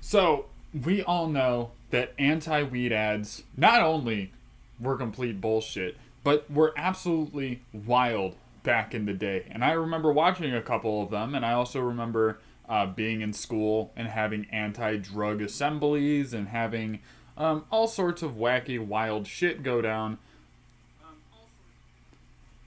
So, we all know that anti-weed ads not only were complete bullshit, but were absolutely wild back in the day. And I remember watching a couple of them, and I also remember being in school and having anti-drug assemblies and having all sorts of wacky, wild shit go down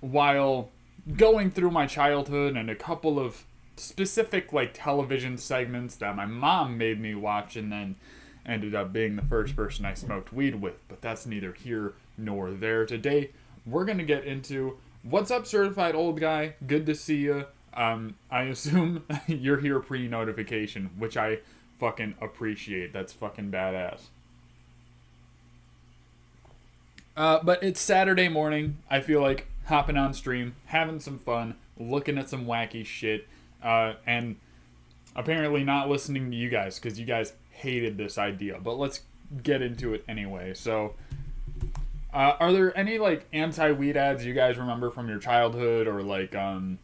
while going through my childhood and a couple of specific like television segments that my mom made me watch and then ended up being the first person I smoked weed with. But that's neither here nor there. Today we're gonna get into what's up, certified old guy. Good to see you. I assume you're here pre-notification, which I fucking appreciate. That's fucking badass. But it's Saturday morning. I feel like hopping on stream, having some fun, looking at some wacky shit, and apparently not listening to you guys because you guys hated this idea. But let's get into it anyway. So, are there any like anti-weed ads you guys remember from your childhood, or like the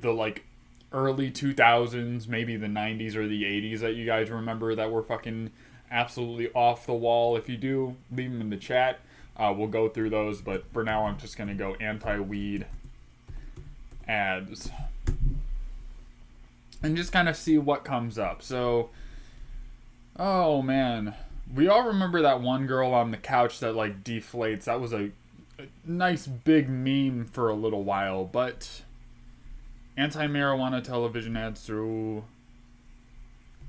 like early 2000s, maybe the 90s or the 80s that you guys remember that were fucking absolutely off the wall? If you do, leave them in the chat. We'll go through those, but for now I'm just going to go anti-weed ads. And just kind of see what comes up. So, oh man. We all remember that one girl on the couch that like deflates. That was a nice big meme for a little while, but anti-marijuana television ads through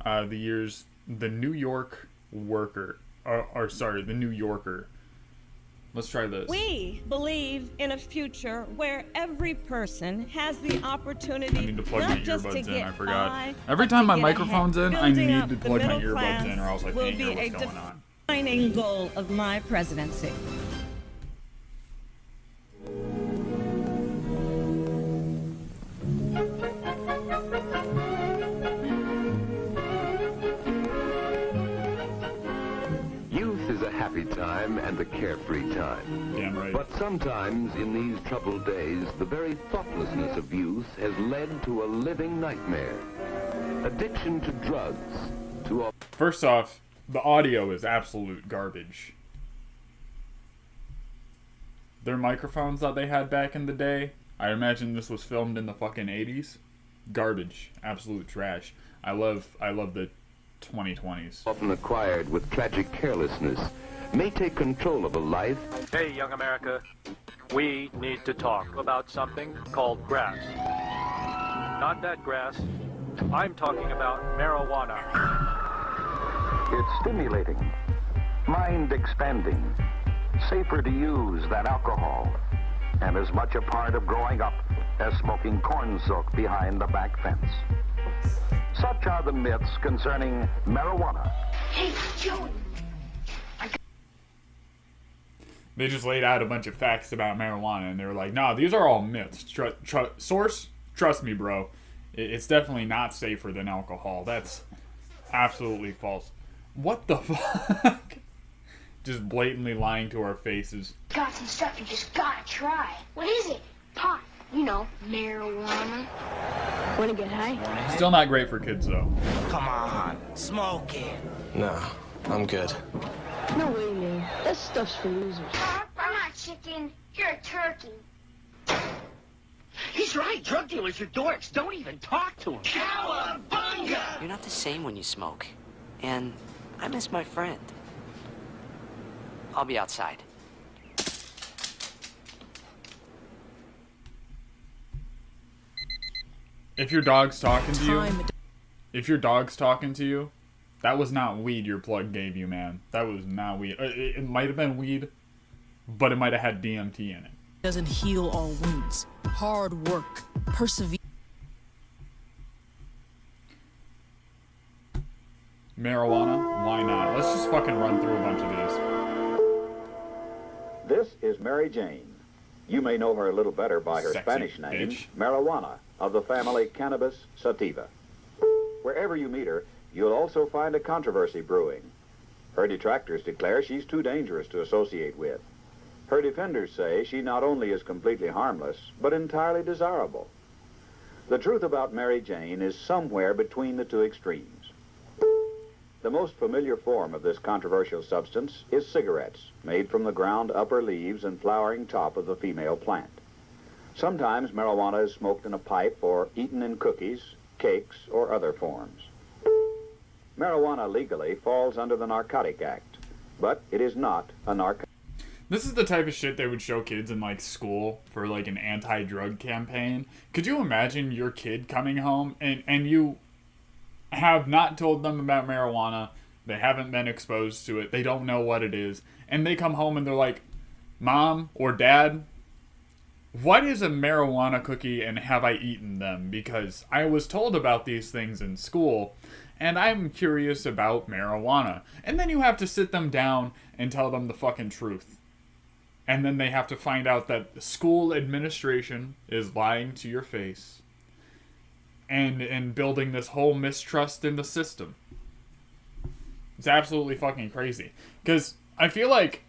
the years. The New York Worker. The New Yorker. Let's try this. We believe in a future where every person has the opportunity I need to plug my not just to earbuds in. get I forgot. by, Every but time to my get microphone's ahead. in, I Building need up to the plug my middle earbuds in, or class else I will can't be hear what's a going on. defining goal of my presidency. Youth is a happy time and a carefree time. Damn right. But sometimes in these troubled days, the very thoughtlessness of youth has led to a living nightmare. Addiction to drugs, to a... First off, the audio is absolute garbage. Their microphones that they had back in the day, I imagine this was filmed in the fucking 80s. Garbage. Absolute trash. I love the 2020s. often acquired with tragic carelessness, may take control of a life. Hey, young America, we need to talk about something called grass. Not that grass. I'm talking about marijuana. It's stimulating, mind-expanding, safer to use than alcohol, and as much a part of growing up as smoking corn silk behind the back fence. Such are the myths concerning marijuana. Hey, Joey. They just laid out a bunch of facts about marijuana, and they were like, nah, these are all myths. Source? Trust me, bro. It's definitely not safer than alcohol. That's absolutely false. What the fuck? Just blatantly lying to our faces. Got some stuff you just gotta try. What is it? Pot. You know, marijuana. Wanna get high? Still not great for kids, though. Come on, smoke it. No, I'm good. No way, man. That stuff's for losers. I'm not chicken. You're a turkey. He's right. Drug dealers are dorks. Don't even talk to him. Cowabunga! You're not the same when you smoke. And I miss my friend. I'll be outside. If your dog's talking to you, that was not weed your plug gave you, man. That was not weed. It might have been weed, but it might have had DMT in it. Doesn't heal all wounds. Hard work, persevere. Marijuana? Why not? Let's just fucking run through a bunch of these. This is Mary Jane. You may know her a little better by her Sexy Spanish name, bitch. Marijuana, of the family Cannabis sativa. Wherever you meet her, you'll also find a controversy brewing. Her detractors declare she's too dangerous to associate with. Her defenders say she not only is completely harmless, but entirely desirable. The truth about Mary Jane is somewhere between the two extremes. The most familiar form of this controversial substance is cigarettes, made from the ground upper leaves and flowering top of the female plant. Sometimes marijuana is smoked in a pipe or eaten in cookies, cakes, or other forms. Marijuana legally falls under the Narcotic Act, but it is not a narcotic. This is the type of shit they would show kids in, like, school for, like, an anti-drug campaign. Could you imagine your kid coming home and you have not told them about marijuana, they haven't been exposed to it, they don't know what it is, and they come home and they're like, Mom or Dad, what is a marijuana cookie and have I eaten them? Because I was told about these things in school, and I'm curious about marijuana. And then you have to sit them down and tell them the fucking truth. And then they have to find out that the school administration is lying to your face. And building this whole mistrust in the system. It's absolutely fucking crazy. Because I feel like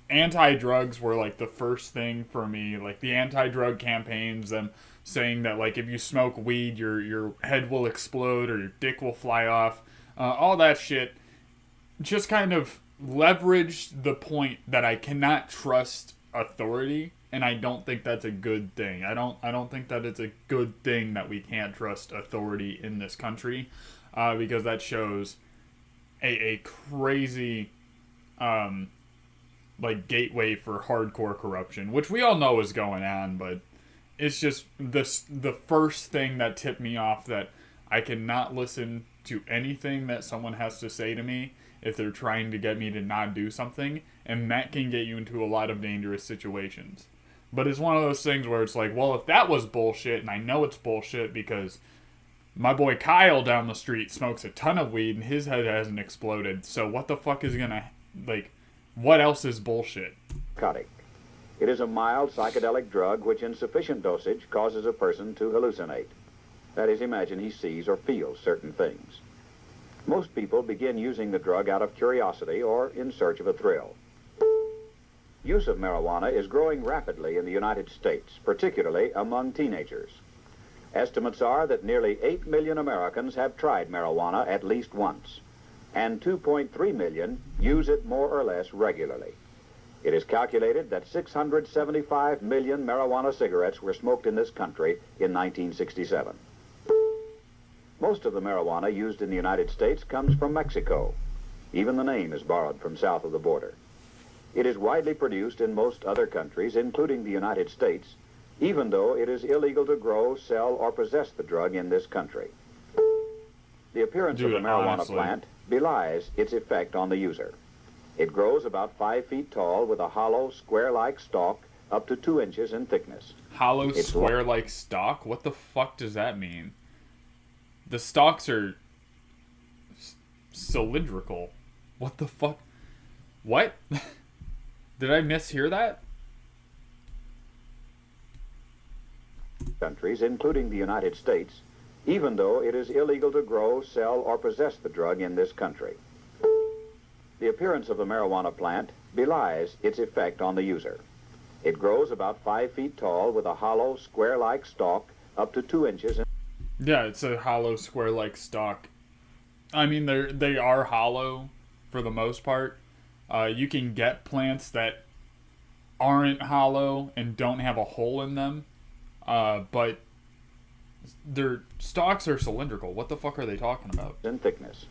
anti-drugs were like the first thing for me. Like the anti-drug campaigns, them saying that like if you smoke weed, your head will explode or your dick will fly off. All that shit just kind of leveraged the point that I cannot trust authority, and I don't think that's a good thing. I don't think that it's a good thing that we can't trust authority in this country, because that shows a crazy like gateway for hardcore corruption, which we all know is going on, but it's just the first thing that tipped me off that I cannot listen to anything that someone has to say to me if they're trying to get me to not do something, and that can get you into a lot of dangerous situations. But it's one of those things where it's like, well, if that was bullshit, and I know it's bullshit because my boy Kyle down the street smokes a ton of weed and his head hasn't exploded, so what the fuck is gonna, like, what else is bullshit? Narcotic. It is a mild psychedelic drug which in sufficient dosage causes a person to hallucinate. That is, imagine he sees or feels certain things. Most people begin using the drug out of curiosity or in search of a thrill. Use of marijuana is growing rapidly in the United States, particularly among teenagers. Estimates are that nearly 8 million Americans have tried marijuana at least once, and 2.3 million use it more or less regularly. It is calculated that 675 million marijuana cigarettes were smoked in this country in 1967. Most of the marijuana used in the United States comes from Mexico. Even the name is borrowed from south of the border. It is widely produced in most other countries, including the United States, even though it is illegal to grow, sell, or possess the drug in this country. The appearance of the marijuana plant belies its effect on the user. It grows about 5 feet tall with a hollow, square-like stalk up to 2 inches in thickness. Hollow, square-like stalk? What the fuck does that mean? The stalks are cylindrical. What the fuck? What? Did I mishear that? Countries, including the United States, even though it is illegal to grow, sell, or possess the drug in this country. The appearance of the marijuana plant belies its effect on the user. It grows about 5 feet tall with a hollow, square-like stalk up to 2 inches in... Yeah, it's a hollow, square-like stalk. I mean, they are hollow for the most part. You can get plants that aren't hollow and don't have a hole in them, but their stalks are cylindrical. What the fuck are they talking about? In thickness.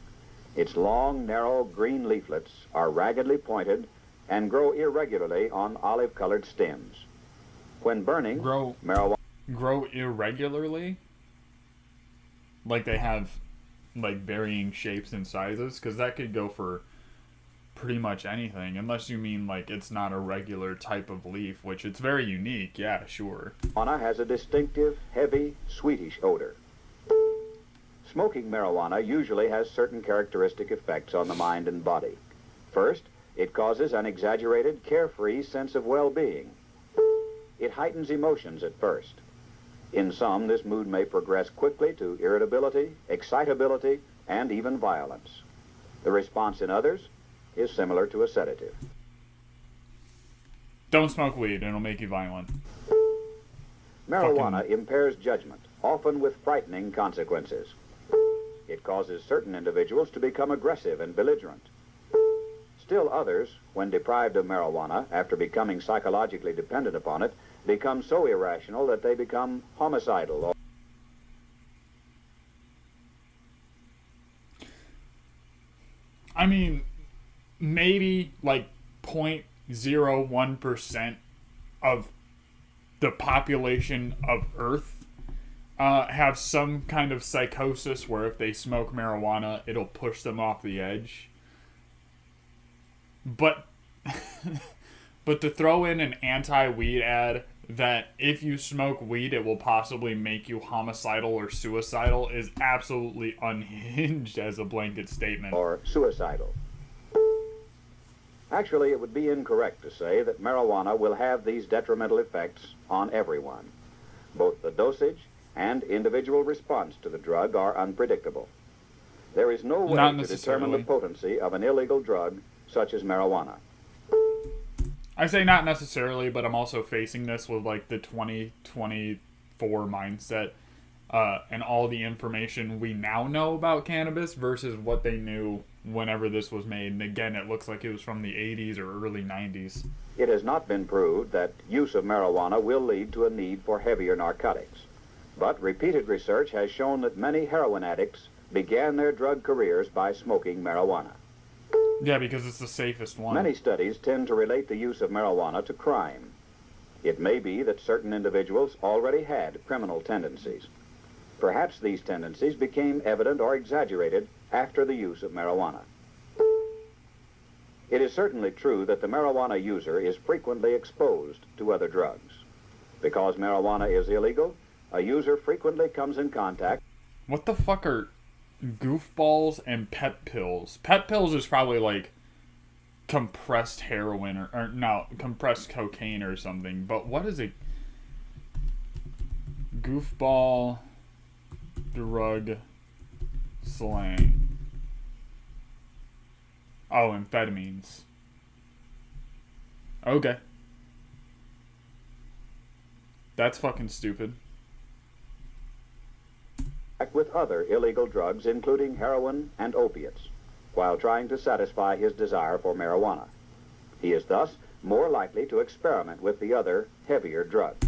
Its long, narrow green leaflets are raggedly pointed and grow irregularly on olive-colored stems. When burning, marijuana... Grow irregularly? Like they have, like, varying shapes and sizes? Because that could go for pretty much anything, unless you mean, like, it's not a regular type of leaf, which it's very unique, yeah, sure. Marijuana has a distinctive, heavy, sweetish odor. Smoking marijuana usually has certain characteristic effects on the mind and body. First, it causes an exaggerated, carefree sense of well-being. It heightens emotions at first. In some, this mood may progress quickly to irritability, excitability, and even violence. The response in others is similar to a sedative. Don't smoke weed, it'll make you violent. Marijuana impairs judgment, often with frightening consequences. It causes certain individuals to become aggressive and belligerent. Still others, when deprived of marijuana after becoming psychologically dependent upon it, become so irrational that they become homicidal. I mean, maybe like 0.01% of the population of Earth have some kind of psychosis where if they smoke marijuana, it'll push them off the edge. But but to throw in an anti-weed ad that if you smoke weed it will possibly make you homicidal or suicidal is absolutely unhinged as a blanket statement. Or suicidal. Actually, it would be incorrect to say that marijuana will have these detrimental effects on everyone. Both the dosage and individual response to the drug are unpredictable. There is no way to determine the potency of an illegal drug such as marijuana. I say not necessarily, but I'm also facing this with like the 2024 mindset and all the information we now know about cannabis versus what they knew whenever this was made. And again, it looks like it was from the 80s or early 90s. It has not been proved that use of marijuana will lead to a need for heavier narcotics. But repeated research has shown that many heroin addicts began their drug careers by smoking marijuana. Yeah, because it's the safest one. Many studies tend to relate the use of marijuana to crime. It may be that certain individuals already had criminal tendencies. Perhaps these tendencies became evident or exaggerated after the use of marijuana. It is certainly true that the marijuana user is frequently exposed to other drugs. Because marijuana is illegal, a user frequently comes in contact. What the fuck are goofballs and pet pills? Pet pills is probably like compressed heroin or no, compressed cocaine or something. But what is a goofball drug slang? Oh, amphetamines. Okay. That's fucking stupid. With other illegal drugs, including heroin and opiates, while trying to satisfy his desire for marijuana. He is thus more likely to experiment with the other, heavier drugs.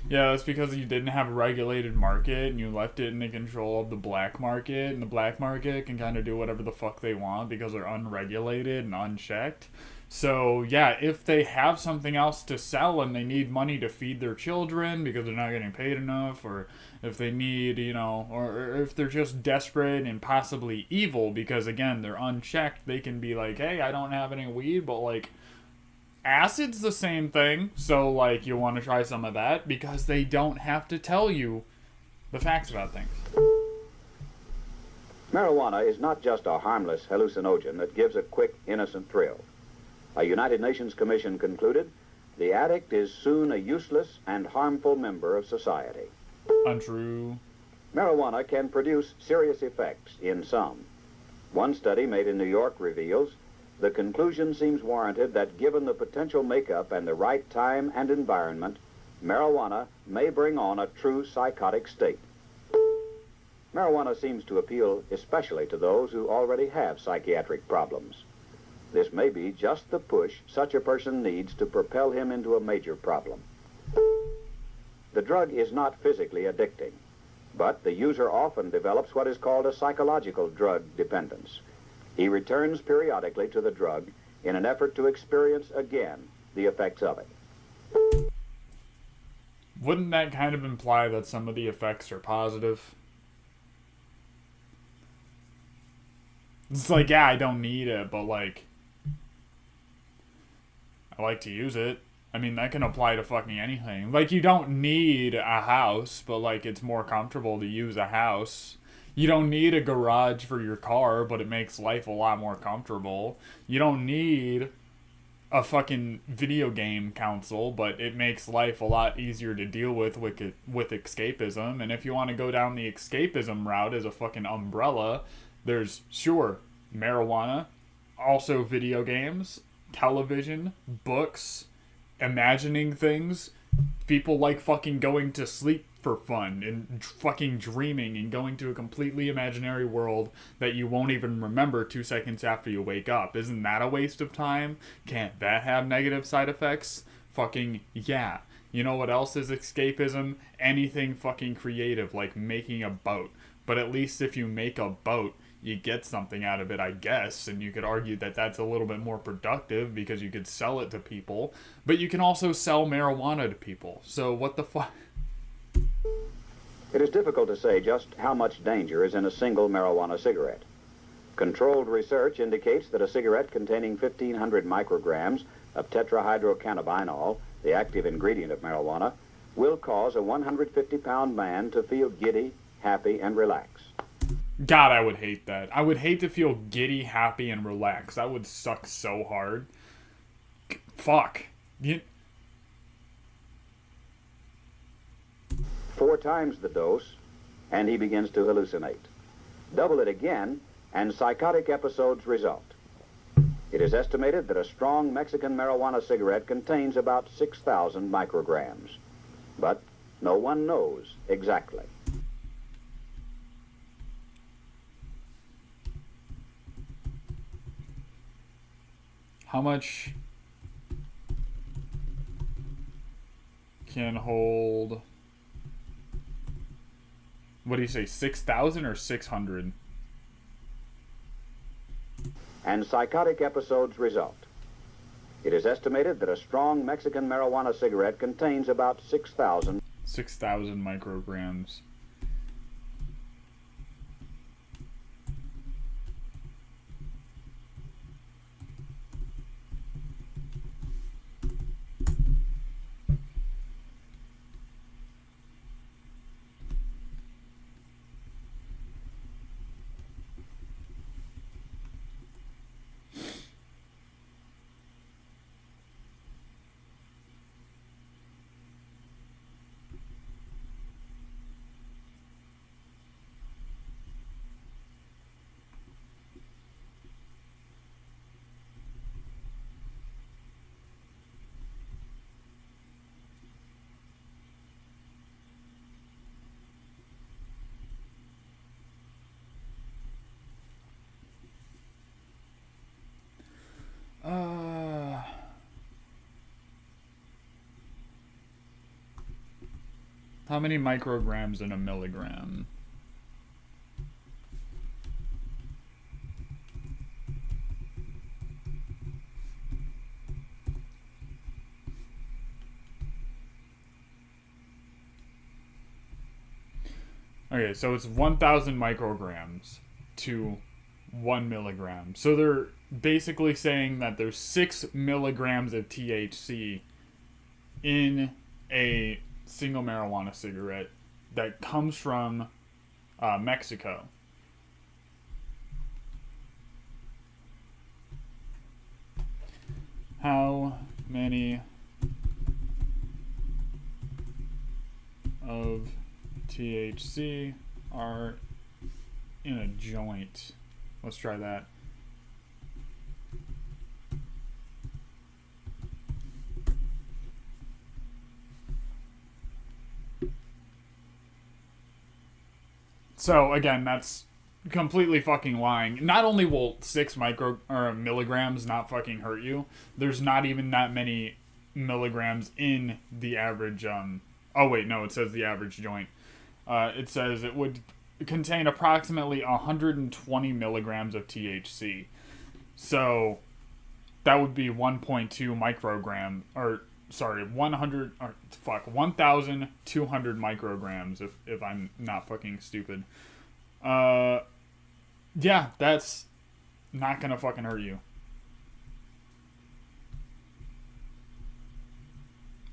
Yeah, that's because you didn't have a regulated market and you left it in the control of the black market, and the black market can kind of do whatever the fuck they want because they're unregulated and unchecked. So, yeah, if they have something else to sell and they need money to feed their children because they're not getting paid enough, or if they need, you know, or if they're just desperate and possibly evil because, again, they're unchecked, they can be like, hey, I don't have any weed, but, like, acid's the same thing, so, like, you want to try some of that because they don't have to tell you the facts about things. Marijuana is not just a harmless hallucinogen that gives a quick, innocent thrill. A United Nations Commission concluded the addict is soon a useless and harmful member of society. Untrue. Marijuana can produce serious effects in some. One study made in New York reveals the conclusion seems warranted that given the potential makeup and the right time and environment, marijuana may bring on a true psychotic state. Marijuana seems to appeal especially to those who already have psychiatric problems. This may be just the push such a person needs to propel him into a major problem. The drug is not physically addicting, but the user often develops what is called a psychological drug dependence. He returns periodically to the drug in an effort to experience again the effects of it. Wouldn't that kind of imply that some of the effects are positive? It's like, yeah, I don't need it, but like, I like to use it. I mean, that can apply to fucking anything. Like, you don't need a house, but like, it's more comfortable to use a house. You don't need a garage for your car, but it makes life a lot more comfortable. You don't need a fucking video game console, but it makes life a lot easier to deal with escapism. And if you want to go down the escapism route as a fucking umbrella, there's, sure, marijuana, also video games, television, books, imagining things. People like fucking going to sleep for fun and fucking dreaming and going to a completely imaginary world that you won't even remember 2 seconds after you wake up. Isn't that a waste of time? Can't that have negative side effects? Fucking yeah. You know what else is escapism? Anything fucking creative, like making a boat. But at least if you make a boat, you get something out of it, I guess, and you could argue that that's a little bit more productive because you could sell it to people, but you can also sell marijuana to people, so what the fuck? It is difficult to say just how much danger is in a single marijuana cigarette. Controlled research indicates that a cigarette containing 1,500 micrograms of tetrahydrocannabinol, the active ingredient of marijuana, will cause a 150-pound man to feel giddy, happy, and relaxed. God, I would hate that. I would hate to feel giddy, happy, and relaxed. That would suck so hard. Fuck. 4 times the dose, and he begins to hallucinate. Double it again, and psychotic episodes result. It is estimated that a strong Mexican marijuana cigarette contains about 6,000 micrograms. But no one knows exactly. How much can hold, what do you say, 6,000 or 600? And psychotic episodes result. It is estimated that a strong Mexican marijuana cigarette contains about 6,000 micrograms. How many micrograms in a milligram? Okay, so it's 1,000 micrograms to 1 milligram. So they're basically saying that there's 6 milligrams of THC in a single marijuana cigarette that comes from Mexico. How many of THC are in a joint? Let's try that. So again, that's completely fucking lying. Not only will 6 milligrams not fucking hurt you, there's not even that many milligrams in the average. Oh wait, no, it says the average joint. It says it would contain approximately 120 milligrams of THC. So that would be 1.2 microgram, or sorry, 1,200 micrograms if I'm not fucking stupid. Yeah, that's not gonna fucking hurt you.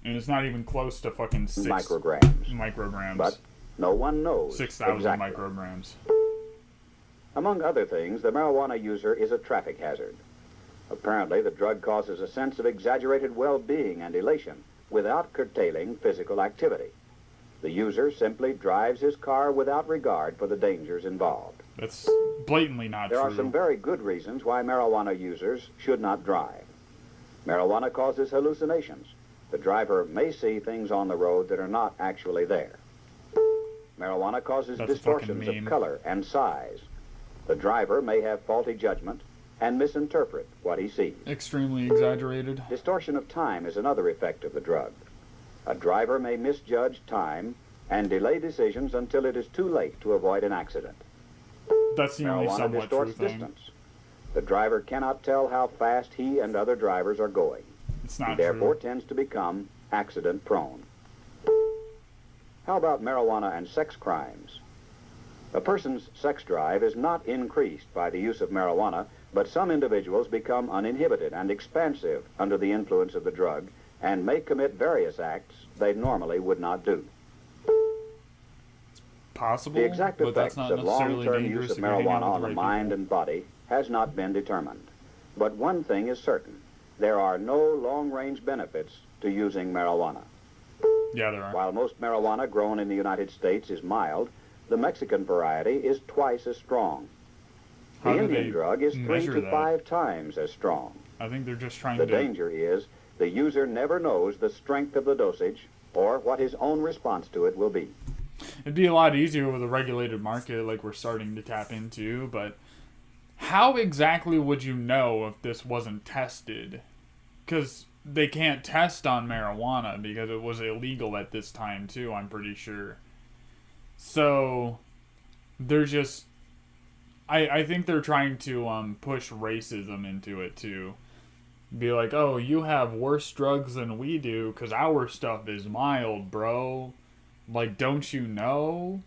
And it's not even close to fucking 6 micrograms. But no one knows 6,000 exactly. micrograms. Among other things, the marijuana user is a traffic hazard. Apparently, the drug causes a sense of exaggerated well-being and elation without curtailing physical activity. The user simply drives his car without regard for the dangers involved. That's blatantly not true. There are some very good reasons why marijuana users should not drive. Marijuana causes hallucinations. The driver may see things on the road that are not actually there. Marijuana causes That's a fucking distortions meme. of color and size. The driver may have faulty judgment and misinterpret what he sees. Extremely exaggerated. Distortion of time is another effect of the drug. A driver may misjudge time and delay decisions until it is too late to avoid an accident. That's the only Marijuana somewhat true distorts thing. distance. The driver cannot tell how fast he and other drivers are going. It's He not therefore true. tends to become accident prone. How about marijuana and sex crimes? A person's sex drive is not increased by the use of marijuana, but some individuals become uninhibited and expansive under the influence of the drug and may commit various acts they normally would not do. Possible, The exact but that's effects not of necessarily long-term dangerous use of if you're hanging marijuana out with on the right mind people. and body has not been determined. But one thing is certain. There are no long-range benefits to using marijuana. Yeah, there are. While most marijuana grown in the United States is mild, the Mexican variety is twice as strong. How The do Indian they drug is 3 measure to that? 5 times as strong. I think they're just trying The to. danger is the user never knows the strength of the dosage or what his own response to it will be. It'd be a lot easier with a regulated market like we're starting to tap into, but how exactly would you know if this wasn't tested? Because they can't test on marijuana because it was illegal at this time too, I'm pretty sure. So they're just I think they're trying to push racism into it too. Be like, oh, you have worse drugs than we do because our stuff is mild, bro. Like, don't you know?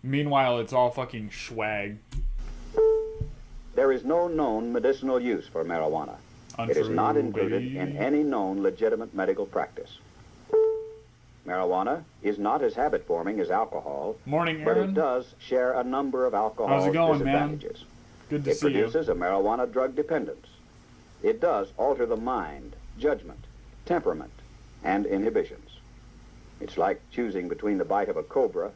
Meanwhile, it's all fucking swag. There is no known medicinal use for marijuana. It is not included in any known legitimate medical practice. Marijuana is not as habit-forming as alcohol, Morning, but Aaron. it does share a number of alcohol's How's it going, man? disadvantages. Good to It see you. produces a marijuana drug dependence. It does alter the mind, judgment, temperament, and inhibitions. It's like choosing between the bite of a cobra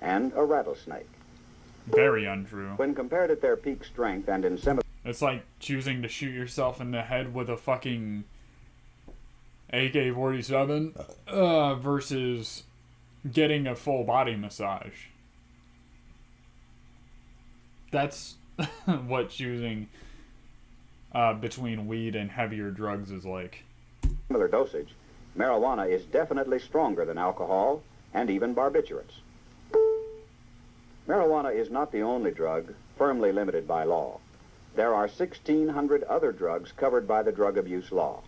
and a rattlesnake. Very untrue. When compared at their peak strength and in semi... It's like choosing to shoot yourself in the head with a fucking AK-47 versus getting a full body massage. That's what choosing between weed and heavier drugs is like. similar dosage, marijuana is definitely stronger than alcohol and even barbiturates. Marijuana is not the only drug firmly limited by law. There are 1,600 other drugs covered by the drug abuse law.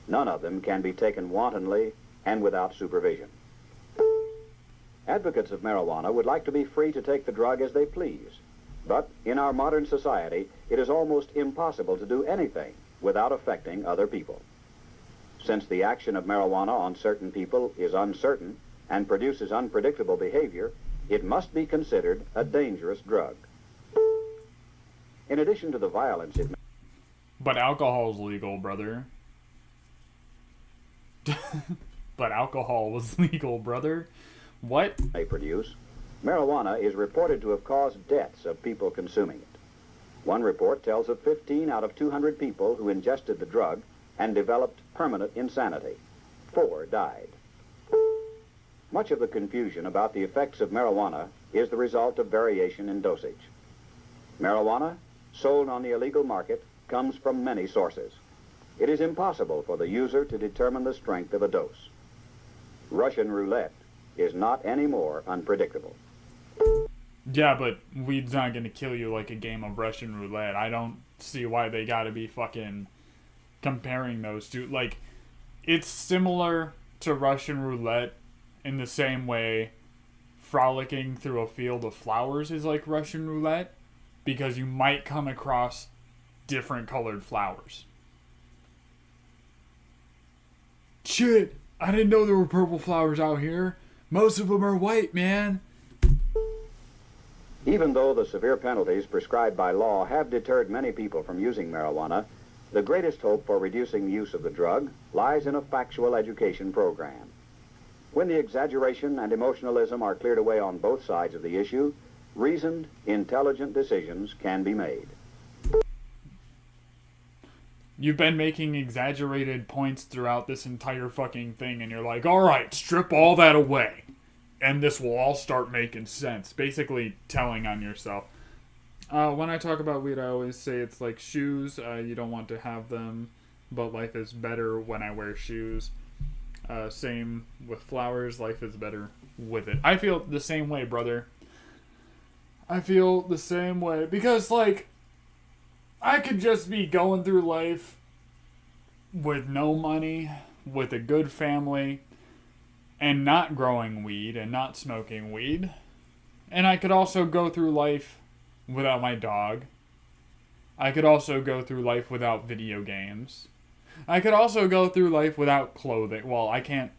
None of them can be taken wantonly and without supervision. Advocates of marijuana would like to be free to take the drug as they please. But in our modern society, it is almost impossible to do anything without affecting other people. Since the action of marijuana on certain people is uncertain and produces unpredictable behavior, it must be considered a dangerous drug. In addition to the violence it But alcohol's legal, brother. But alcohol was legal, brother. What? may produce, marijuana is reported to have caused deaths of people consuming it. One report tells of 15 out of 200 people who ingested the drug and developed permanent insanity. 4 died. Much of the confusion about the effects of marijuana is the result of variation in dosage. Marijuana, sold on the illegal market, comes from many sources. It is impossible for the user to determine the strength of a dose. Russian roulette is not any more unpredictable. Yeah, but weed's not gonna kill you like a game of Russian roulette. I don't see why they gotta be fucking comparing those two. Like, it's similar to Russian roulette in the same way frolicking through a field of flowers is like Russian roulette, because you might come across different colored flowers. Shit, I didn't know there were purple flowers out here. Most of them are white, man. Even though the severe penalties prescribed by law have deterred many people from using marijuana, the greatest hope for reducing the use of the drug lies in a factual education program. When the exaggeration and emotionalism are cleared away on both sides of the issue, reasoned, intelligent decisions can be made. You've been making exaggerated points throughout this entire fucking thing, and you're like, alright, strip all that away. and this will all start making sense. Basically telling on yourself. When I talk about weed, I always say it's like shoes. You don't want to have them, but life is better when I wear shoes. Same with flowers. Life is better with it. I feel the same way, brother. I feel the same way. Because, like, I could just be going through life with no money, with a good family, and not growing weed and not smoking weed. And I could also go through life without my dog. I could also go through life without video games. I could also go through life without clothing. Well, I can't.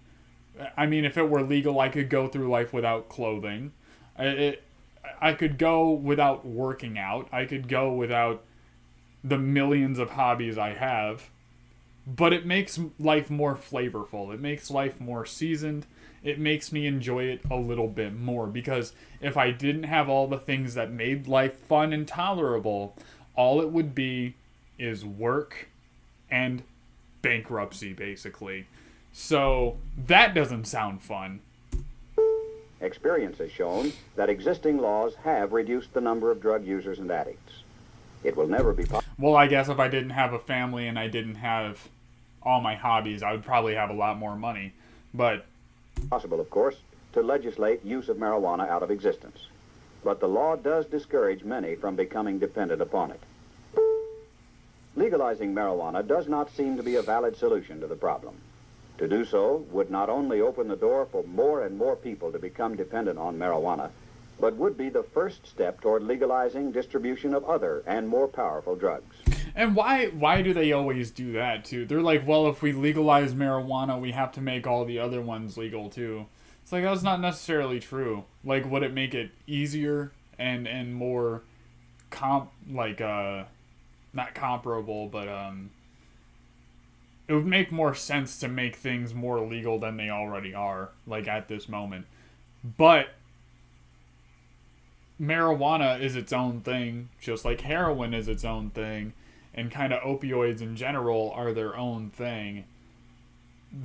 I mean, if it were legal, I could go through life without clothing. I could go without working out. I could go without the millions of hobbies I have. But it makes life more flavorful. It makes life more seasoned. It makes me enjoy it a little bit more. Because if I didn't have all the things that made life fun and tolerable, all it would be is work and bankruptcy, basically. So that doesn't sound fun. Experience has shown that existing laws have reduced the number of drug users and addicts. It will never be possible. Well, I guess if I didn't have a family and I didn't have all my hobbies, I would probably have a lot more money. But possible, of course, to legislate use of marijuana out of existence. But the law does discourage many from becoming dependent upon it. Legalizing marijuana does not seem to be a valid solution to the problem. To do so would not only open the door for more and more people to become dependent on marijuana, but would be the first step toward legalizing distribution of other and more powerful drugs. And why do they always do that, too? They're like, well, if we legalize marijuana, we have to make all the other ones legal, too. It's like, that's not necessarily true. Like, would it make it easier and more not comparable, but it would make more sense to make things more legal than they already are, like, at this moment. But marijuana is its own thing, just like heroin is its own thing, and kind of opioids in general are their own thing,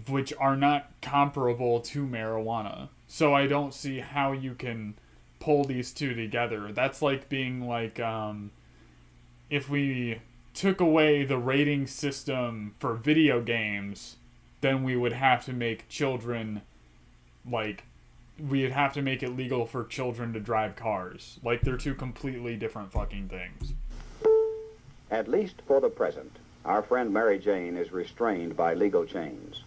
which are not comparable to marijuana. So I don't see how you can pull these two together. That's like being like, if we took away the rating system for video games, then we would have to make children, like, we'd have to make it legal for children to drive cars. Like, they're two completely different fucking things. At least for the present, our friend Mary Jane is restrained by legal chains.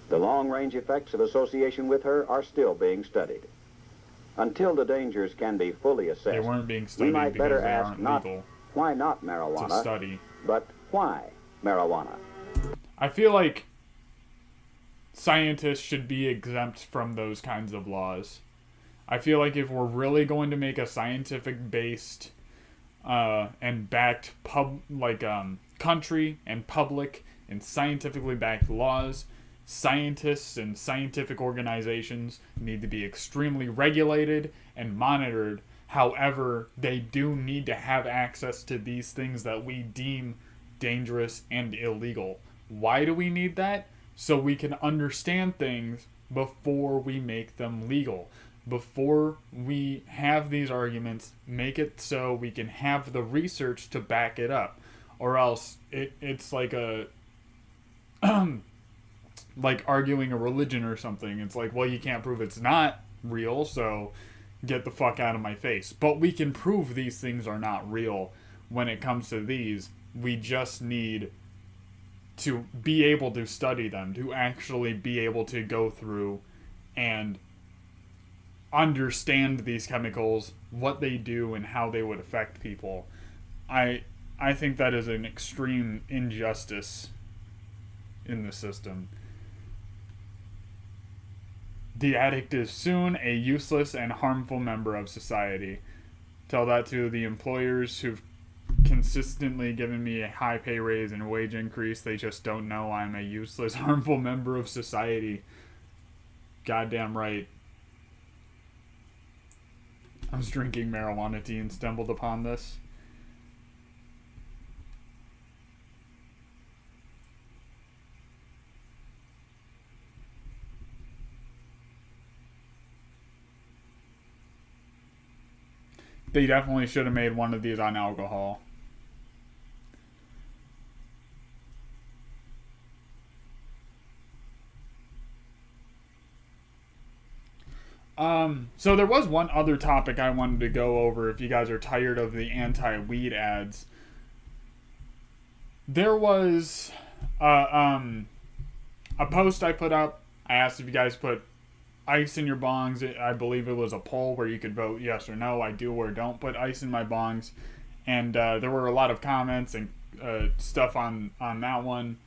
The long-range effects of association with her are still being studied. Until the dangers can be fully assessed, they weren't being studied we might because better they ask aren't not legal why not marijuana, to study. But why marijuana? I feel like scientists should be exempt from those kinds of laws. I feel like if we're really going to make a scientific-based and backed country and public and scientifically backed laws, scientists and scientific organizations need to be extremely regulated and monitored. However, they do need to have access to these things that we deem dangerous and illegal. Why do we need that? So we can understand things before we make them legal. Before we have these arguments, make it so we can have the research to back it up. Or else it's like a like arguing a religion or something. It's like, well, you can't prove it's not real, so get the fuck out of my face. But we can prove these things are not real when it comes to these. We just need to be able to study them, to actually be able to go through and understand these chemicals, what they do, and how they would affect people. I think that is an extreme injustice in the system. The addict is soon a useless and harmful member of society. Tell that to the employers who've consistently given me a high pay raise and wage increase. They just don't know I'm a useless, harmful member of society. Goddamn right. I was drinking marijuana tea and stumbled upon this. They definitely should have made one of these on alcohol. So there was one other topic I wanted to go over if you guys are tired of the anti-weed ads. There was a post I put up. I asked if you guys put ice in your bongs. I believe it was a poll where you could vote yes or no. I do or don't put ice in my bongs. And there were a lot of comments and stuff on that one.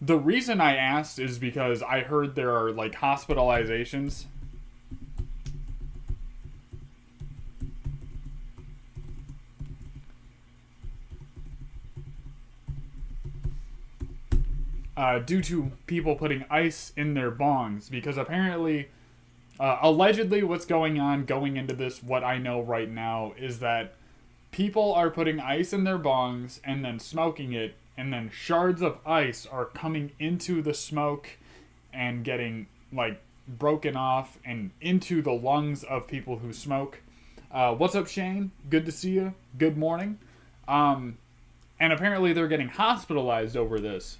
The reason I asked is because I heard there are like hospitalizations due to people putting ice in their bongs, because apparently, allegedly what's going into this, what I know right now, is that people are putting ice in their bongs and then smoking it, and then shards of ice are coming into the smoke and getting, like, broken off and into the lungs of people who smoke. What's up, Shane? Good to see you. Good morning. And apparently they're getting hospitalized over this.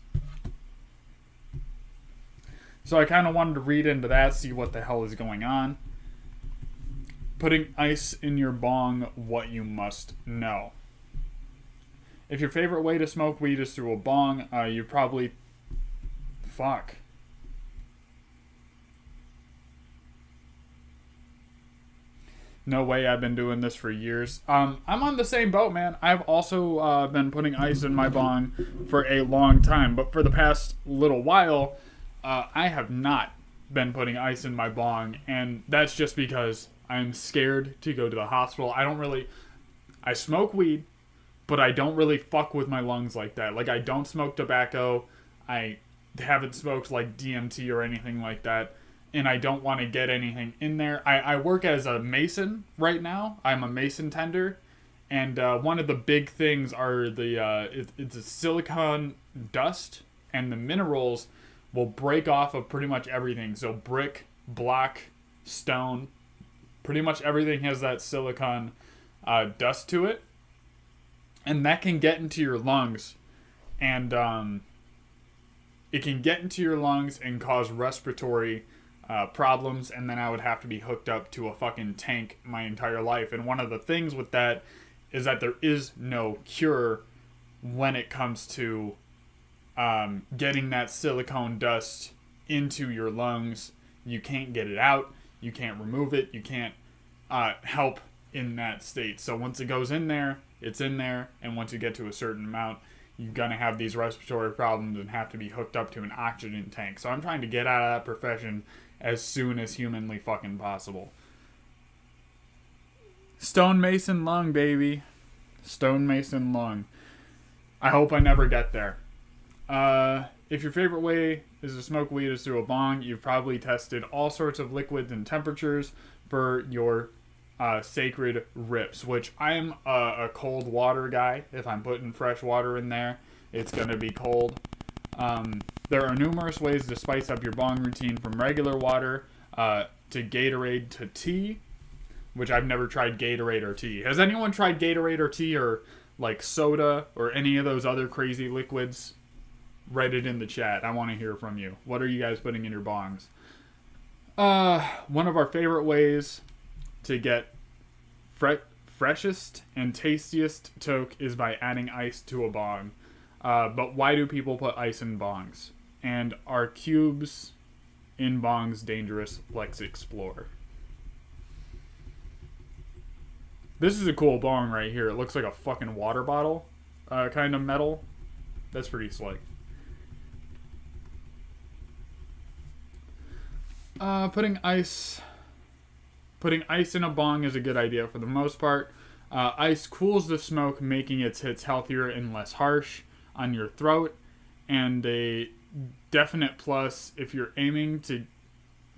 So I kind of wanted to read into that, see what the hell is going on. Putting ice in your bong, what you must know. If your favorite way to smoke weed is through a bong, you probably... Fuck. No way, I've been doing this for years. I'm on the same boat, man. I've also been putting ice in my bong for a long time, but for the past little while... I have not been putting ice in my bong, and that's just because I'm scared to go to the hospital. I smoke weed, but I don't really fuck with my lungs like that. Like, I don't smoke tobacco, I haven't smoked, like, DMT or anything like that, and I don't want to get anything in there. I work as a mason right now. I'm a mason tender, and one of the big things are it's a silicone dust, and the minerals will break off of pretty much everything. So brick, block, stone, pretty much everything has that silicone dust to it. And that can get into your lungs. And it can get into your lungs and cause respiratory problems. And then I would have to be hooked up to a fucking tank my entire life. And one of the things with that is that there is no cure when it comes to getting that silicone dust into your lungs. You can't get it out. You can't remove it. You can't help in that state. So once it goes in there, it's in there. And once you get to a certain amount, you're going to have these respiratory problems and have to be hooked up to an oxygen tank. So I'm trying to get out of that profession as soon as humanly fucking possible. Stonemason lung, baby. Stonemason lung. I hope I never get there. If your favorite way is to smoke weed is through a bong, you've probably tested all sorts of liquids and temperatures for your sacred rips, which I'm a cold water guy. If I'm putting fresh water in there, it's going to be cold. There are numerous ways to spice up your bong routine, from regular water to Gatorade to tea, which I've never tried Gatorade or tea. Has anyone tried Gatorade or tea, or like soda or any of those other crazy liquids? Write it in the chat. I want to hear from you. What are you guys putting in your bongs? One of our favorite ways to get freshest and tastiest toke is by adding ice to a bong. But why do people put ice in bongs? And are cubes in bongs dangerous? Let's explore. This is a cool bong right here. It looks like a fucking water bottle kind of metal. That's pretty slick. Putting ice in a bong is a good idea for the most part. Ice cools the smoke, making its hits healthier and less harsh on your throat, and a definite plus if you're aiming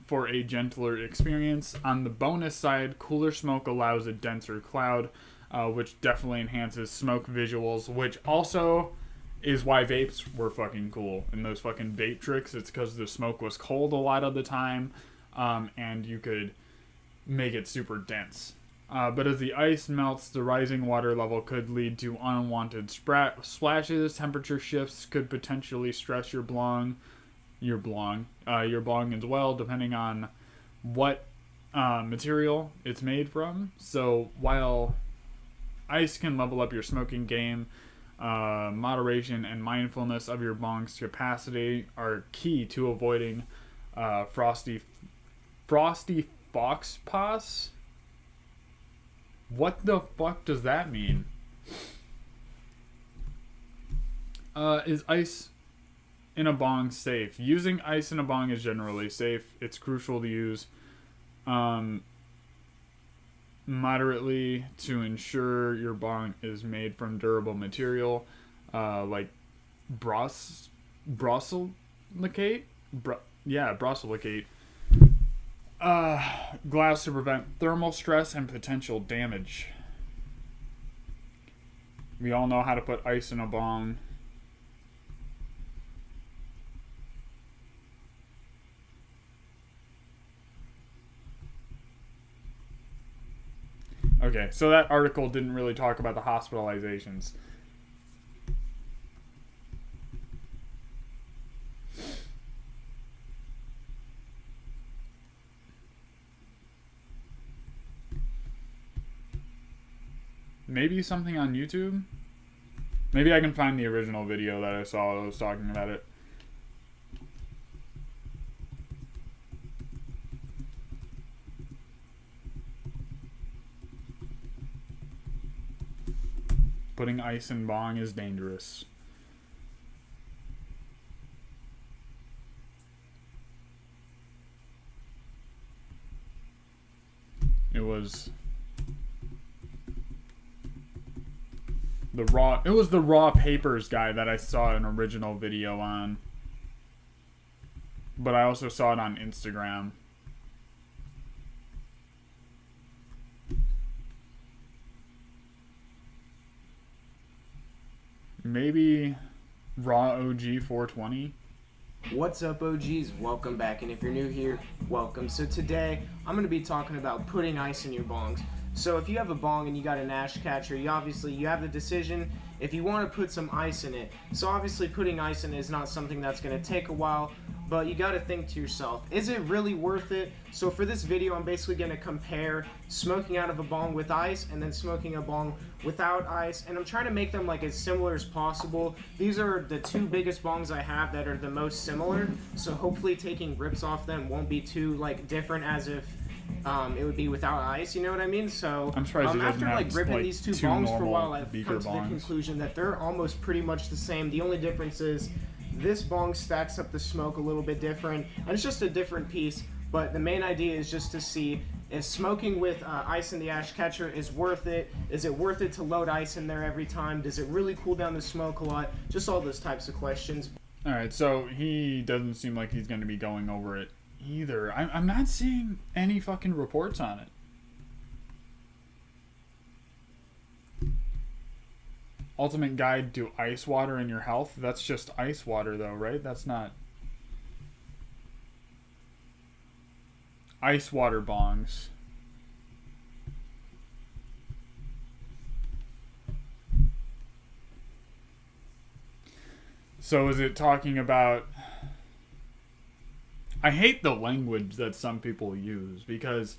for a gentler experience. On the bonus side, cooler smoke allows a denser cloud, which definitely enhances smoke visuals, which also is why vapes were fucking cool. And those fucking vape tricks, it's because the smoke was cold a lot of the time, and you could make it super dense. But as the ice melts, the rising water level could lead to unwanted splashes. Temperature shifts could potentially stress your bong as well, depending on what material it's made from. So while ice can level up your smoking game, moderation and mindfulness of your bong's capacity are key to avoiding frosty fox paws. What the fuck does that mean? Is ice in a bong safe? Using ice in a bong is generally safe. It's crucial to use moderately to ensure your bong is made from durable material, like borosilicate. Borosilicate. Glass to prevent thermal stress and potential damage. We all know how to put ice in a bong. Okay, so that article didn't really talk about the hospitalizations. Maybe something on YouTube? Maybe I can find the original video that I saw that was talking about it. Putting ice in bong is dangerous. It was the raw papers guy that I saw an original video on. But I also saw it on Instagram. Maybe Raw OG 420. What's up, OGs? Welcome back, and if you're new here, welcome. So today, I'm going to be talking about putting ice in your bongs. So if you have a bong and you got an ash catcher, you have the decision if you want to put some ice in it. So obviously putting ice in it is not something that's going to take a while, but you got to think to yourself, is it really worth it? So for this video, I'm basically going to compare smoking out of a bong with ice and then smoking a bong without ice, and I'm trying to make them like as similar as possible. These are the two biggest bongs I have that are the most similar, so hopefully taking rips off them won't be too like different as if it would be without ice, you know what I mean? So I'm surprised after like ripping these two bongs for a while, I've come to the bongs. conclusion that they're almost pretty much the same. The only difference is this bong stacks up the smoke a little bit different, and it's just a different piece. But the main idea is just to see if smoking with ice in the ash catcher is worth it. Is it worth it to load ice in there every time? Does it really cool down the smoke a lot? Just all those types of questions. Alright, so he doesn't seem like he's going to be going over it either. I'm not seeing any fucking reports on it. Ultimate guide to ice water in your health. That's just ice water though, right? That's not ice water bongs. So is it talking about... I hate the language that some people use because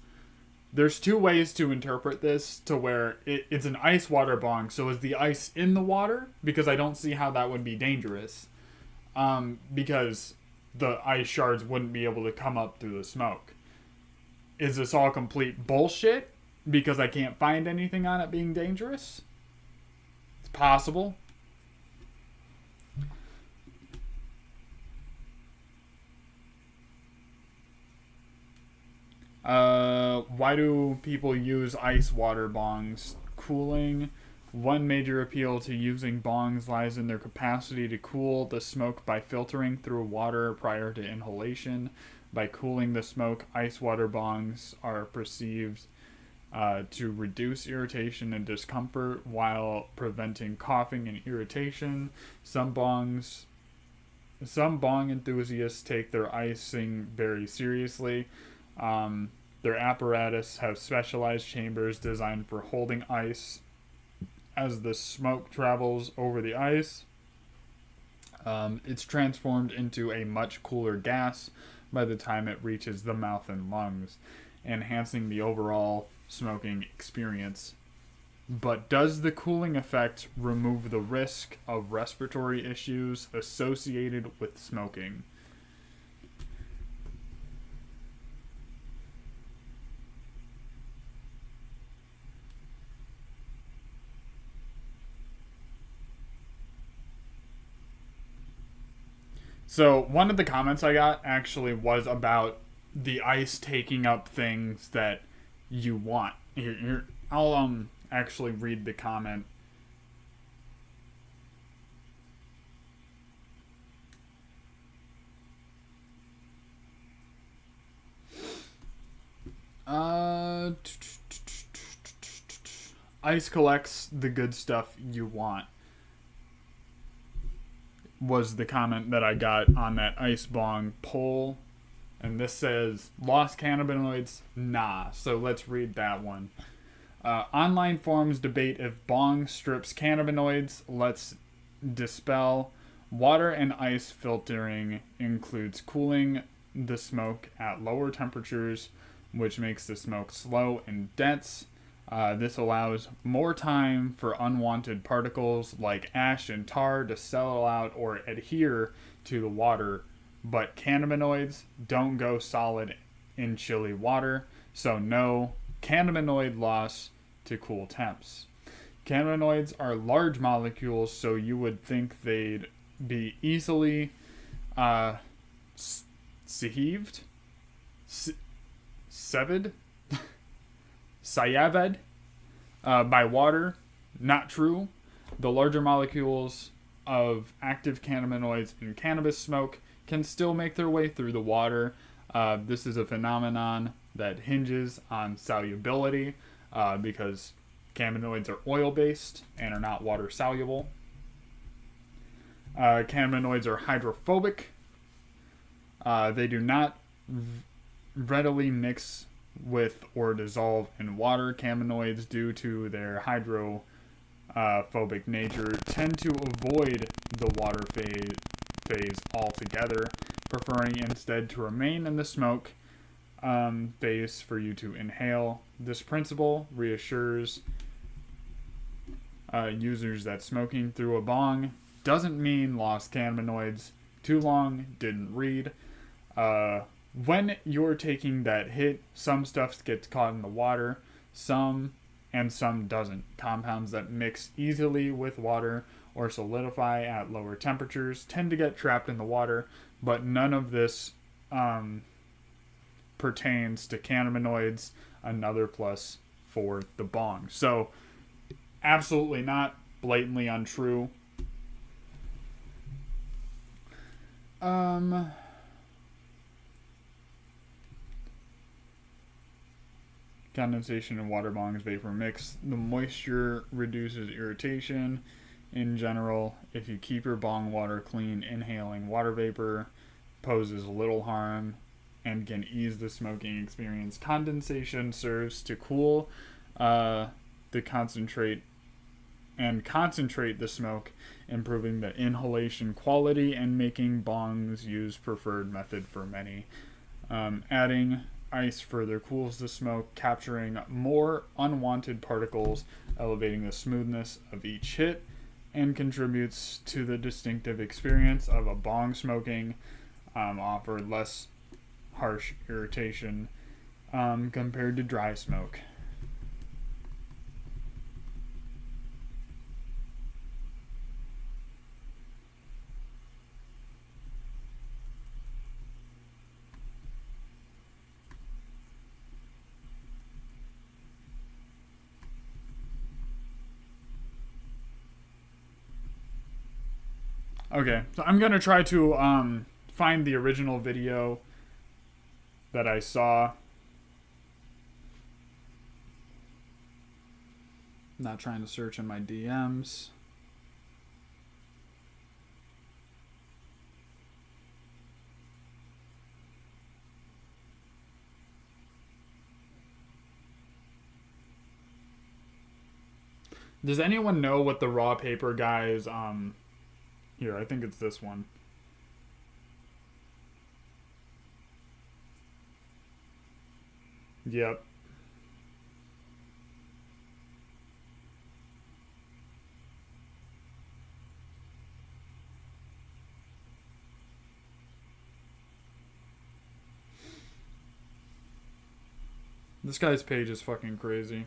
there's two ways to interpret this to where it's an ice water bong. So is the ice in the water? Because I don't see how that would be dangerous. Because the ice shards wouldn't be able to come up through the smoke. Is this all complete bullshit? Because I can't find anything on it being dangerous? It's possible. Why do people use ice water bongs? Cooling. One major appeal to using bongs lies in their capacity to cool the smoke by filtering through water prior to inhalation. By cooling the smoke, ice water bongs are perceived to reduce irritation and discomfort while preventing coughing and irritation. Some bong enthusiasts take their icing very seriously. Their apparatus have specialized chambers designed for holding ice as the smoke travels over the ice. It's transformed into a much cooler gas by the time it reaches the mouth and lungs, enhancing the overall smoking experience. But does the cooling effect remove the risk of respiratory issues associated with smoking? So one of the comments I got actually was about the ice taking up things that you want. Here, I'll actually read the comment. Ice collects the good stuff you want, was the comment that I got on that ice bong poll. And this says, lost cannabinoids? Nah. So let's read that one. Online forums debate if bong strips cannabinoids. Let's dispel. Water and ice filtering includes cooling the smoke at lower temperatures, which makes the smoke slow and dense. This allows more time for unwanted particles like ash and tar to settle out or adhere to the water, but cannabinoids don't go solid in chilly water, so no cannabinoid loss to cool temps. Cannabinoids are large molecules, so you would think they'd be easily sieved, sieved by water. Not true. The larger molecules of active cannabinoids in cannabis smoke can still make their way through the water. This is a phenomenon that hinges on solubility because cannabinoids are oil-based and are not water-soluble. Cannabinoids are hydrophobic. They do not readily mix with or dissolve in water. Cannabinoids, due to their hydrophobic nature, tend to avoid the water phase altogether, preferring instead to remain in the smoke phase for you to inhale. This principle reassures users that smoking through a bong doesn't mean lost cannabinoids. Too long, didn't read. When you're taking that hit, some stuff gets caught in the water, some doesn't. Compounds that mix easily with water or solidify at lower temperatures tend to get trapped in the water, but none of this pertains to cannabinoids. Another plus for the bong. So, absolutely not, blatantly untrue. Condensation in water bongs vapor mix. The moisture reduces irritation. In general, if you keep your bong water clean, inhaling water vapor poses little harm and can ease the smoking experience. Condensation serves to cool the concentrate the smoke, improving the inhalation quality and making bongs use preferred method for many. Adding ice further cools the smoke, capturing more unwanted particles, elevating the smoothness of each hit, and contributes to the distinctive experience of a bong smoking, offer less harsh irritation compared to dry smoke. Okay, so I'm gonna try to find the original video that I saw. Not trying to search in my DMs. Does anyone know what the raw paper guy is? Here, I think it's this one. Yep. This guy's page is fucking crazy.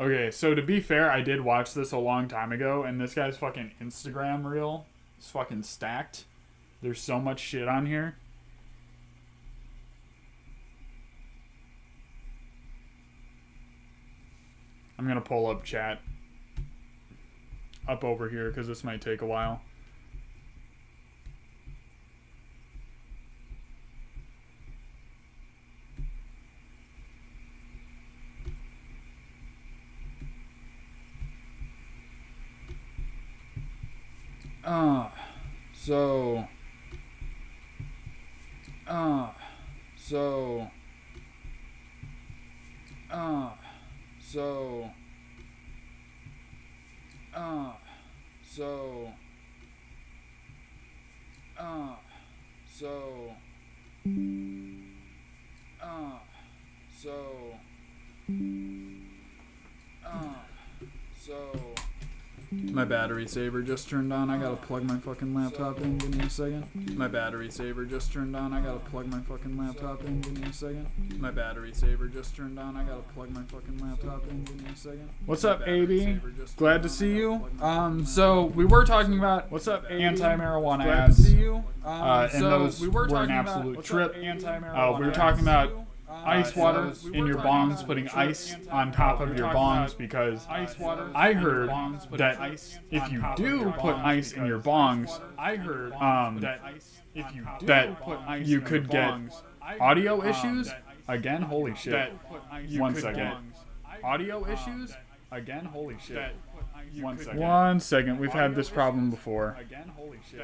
Okay, so to be fair, I did watch this a long time ago, and this guy's fucking Instagram reel is fucking stacked. There's so much shit on here. I'm gonna pull up chat up over here because this might take a while. So my battery saver just turned on. I gotta plug my fucking laptop in. Give me a second. My battery saver just turned on. I gotta plug my fucking laptop in. Give me a second. My battery saver just turned on. I gotta plug my fucking laptop in. Give me a second. What's up, AB? Glad to see you. So we were talking about anti-marijuana ads. Glad to see you. And those were an absolute trip. We were talking about ice water in your bongs, putting ice on top of your bongs, because I heard that if you do put ice in your bongs, that you could get audio issues. Again, holy shit. 1 second. Audio issues? Again, holy shit. 1 second. 1 second. We've had this problem before. Again, holy shit.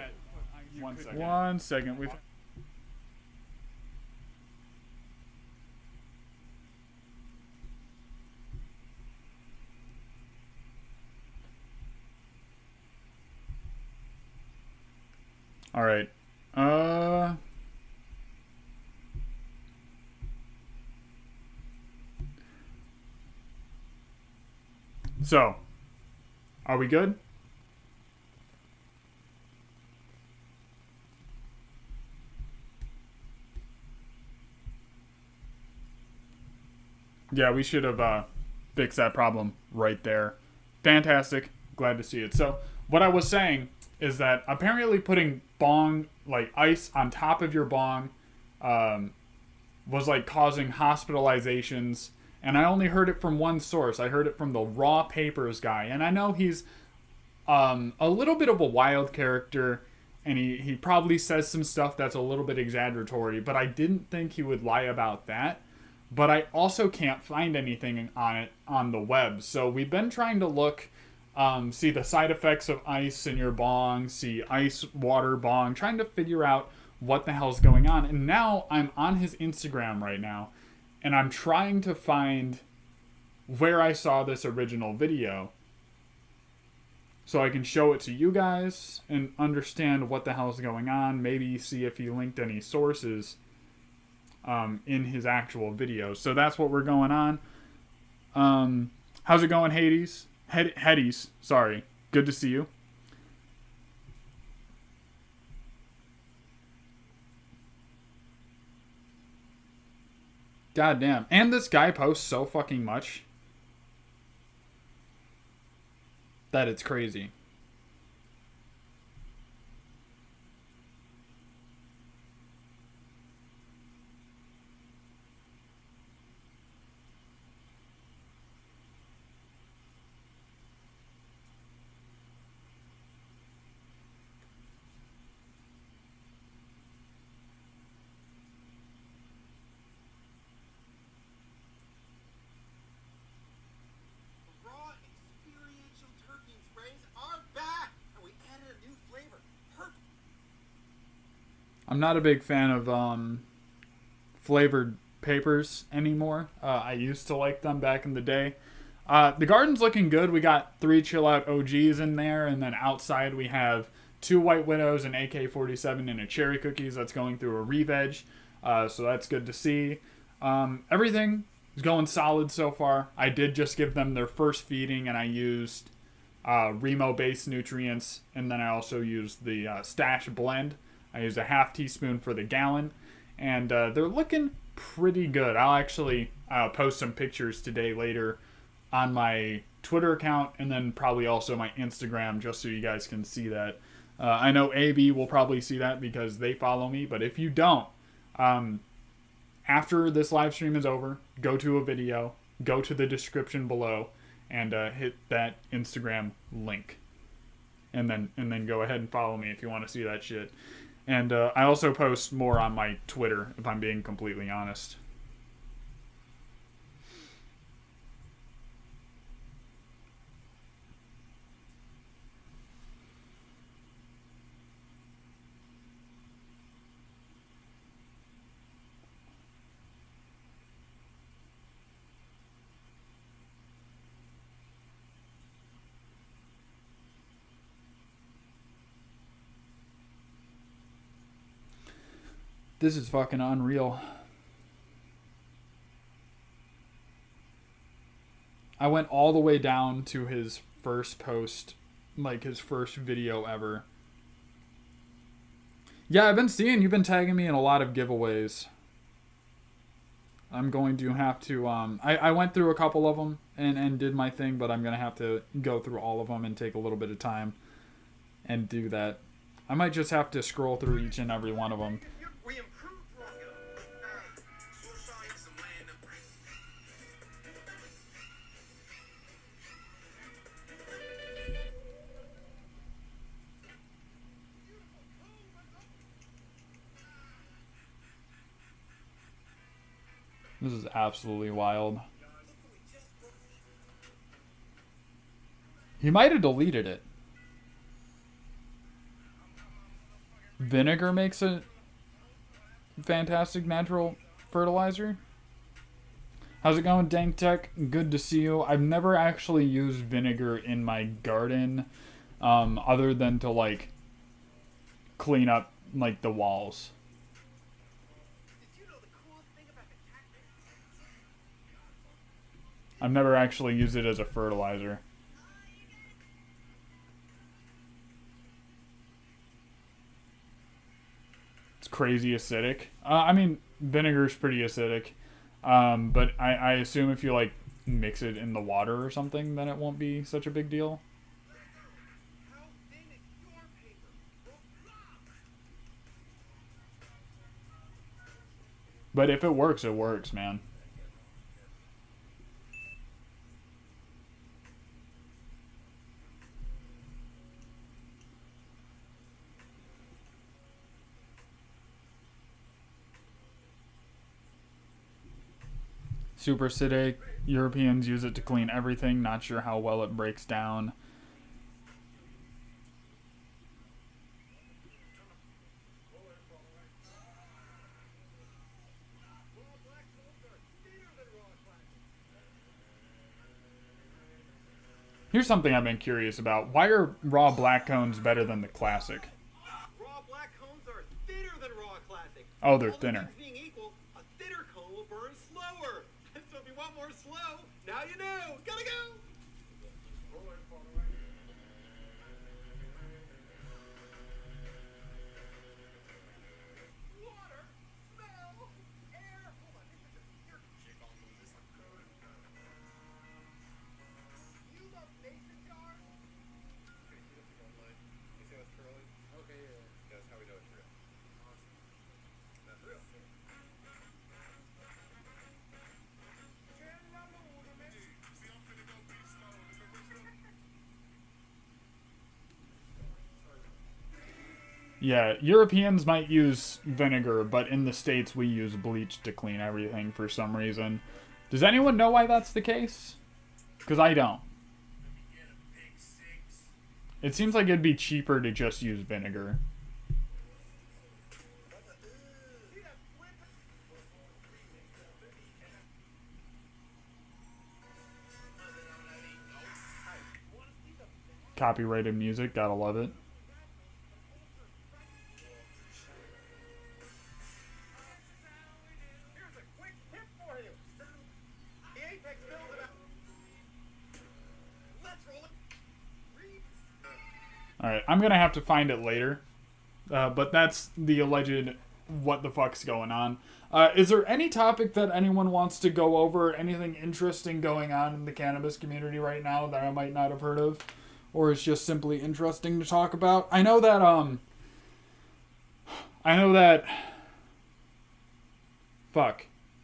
1 second. 1 second. We've All right. So, are we good? Yeah, we should have fixed that problem right there. Fantastic. Glad to see it. So, what I was saying is that apparently putting bong, like ice on top of your bong, was like causing hospitalizations. And I only heard it from one source. I heard it from the Raw Papers guy. And I know he's a little bit of a wild character, and he probably says some stuff that's a little bit exaggeratory, but I didn't think he would lie about that. But I also can't find anything on it on the web. So we've been trying to look, see the side effects of ice in your bong, see ice water bong, trying to figure out what the hell's going on. And now I'm on his Instagram right now, and I'm trying to find where I saw this original video so I can show it to you guys and understand what the hell's going on. Maybe see if he linked any sources in his actual video. So that's what we're going on. How's it going, Hades? Headies, sorry. Good to see you. God damn. And this guy posts so fucking much that it's crazy. I'm not a big fan of flavored papers anymore. I used to like them back in the day. The garden's looking good. We got 3 Chill Out OGs in there, and then outside we have 2 White Widows, an AK-47, and a Cherry Cookies that's going through a re-veg. So that's good to see. Everything is going solid so far. I did just give them their first feeding, and I used Remo-based nutrients, and then I also used the Stash blend. I used a half teaspoon for the gallon, and they're looking pretty good. I'll actually post some pictures today later on my Twitter account, and then probably also my Instagram, just so you guys can see that. I know AB will probably see that because they follow me, but if you don't, after this live stream is over, go to a video, go to the description below, and hit that Instagram link, and then go ahead and follow me if you want to see that shit. And I also post more on my Twitter, if I'm being completely honest. This is fucking unreal. I went all the way down to his first post, like his first video ever. Yeah, I've been seeing you've been tagging me in a lot of giveaways. I'm going to have to, I went through a couple of them and did my thing, but I'm going to have to go through all of them and take a little bit of time and do that. I might just have to scroll through each and every one of them. This is absolutely wild. He might have deleted it. Vinegar makes a fantastic natural fertilizer. How's it going, Dank Tech? Good to see you. I've never actually used vinegar in my garden, other than to like clean up like the walls. I've never actually used it as a fertilizer. It's crazy acidic. I mean, vinegar's pretty acidic. But I assume if you like mix it in the water or something, then it won't be such a big deal. But if it works, man. Super acidic. Europeans use it to clean everything. Not sure how well it breaks down. Here's something I've been curious about. Why are raw black cones better than the classic? Raw black cones are thinner than raw classic. Oh, they're thinner. Being equal, a thinner cone will burn slower. So if you want more slow, now you know. Gotta go. Water, smell, air. Hold on, you're shake off of this like code. You love mason jars? Okay, you don't think I'm lying. You see what's curly? Okay, yeah. That's how we know it's real. Awesome. That's real. Yeah, Europeans might use vinegar, but in the States we use bleach to clean everything for some reason. Does anyone know why that's the case? Because I don't. It seems like it'd be cheaper to just use vinegar. copyrighted music. Gotta love it. Here's a quick tip for you. The Apex builds about. Let's roll it. Alright, I'm gonna have to find it later. But that's the alleged what the fuck's going on. Is there any topic that anyone wants to go over? Anything interesting going on in the cannabis community right now that I might not have heard of? Or is just simply interesting to talk about? I know that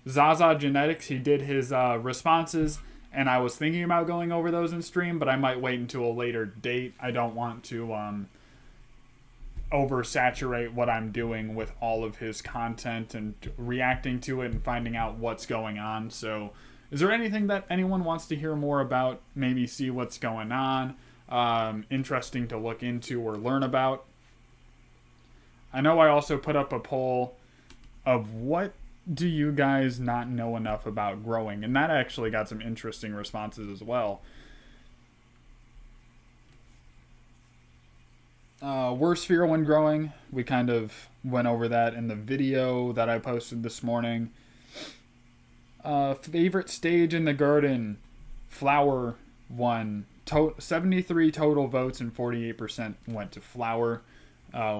Zaza Genetics, he did his responses, and I was thinking about going over those in stream, but I might wait until a later date. I don't want to oversaturate what I'm doing with all of his content and reacting to it and finding out what's going on. So is there anything that anyone wants to hear more about? Maybe see what's going on, interesting to look into or learn about? I know I also put up a poll of what do you guys not know enough about growing, and that actually got some interesting responses as well. Worst fear when growing, we kind of went over that in the video that I posted this morning. Favorite stage in the garden, flower won. 73 total votes and 48% went to flower,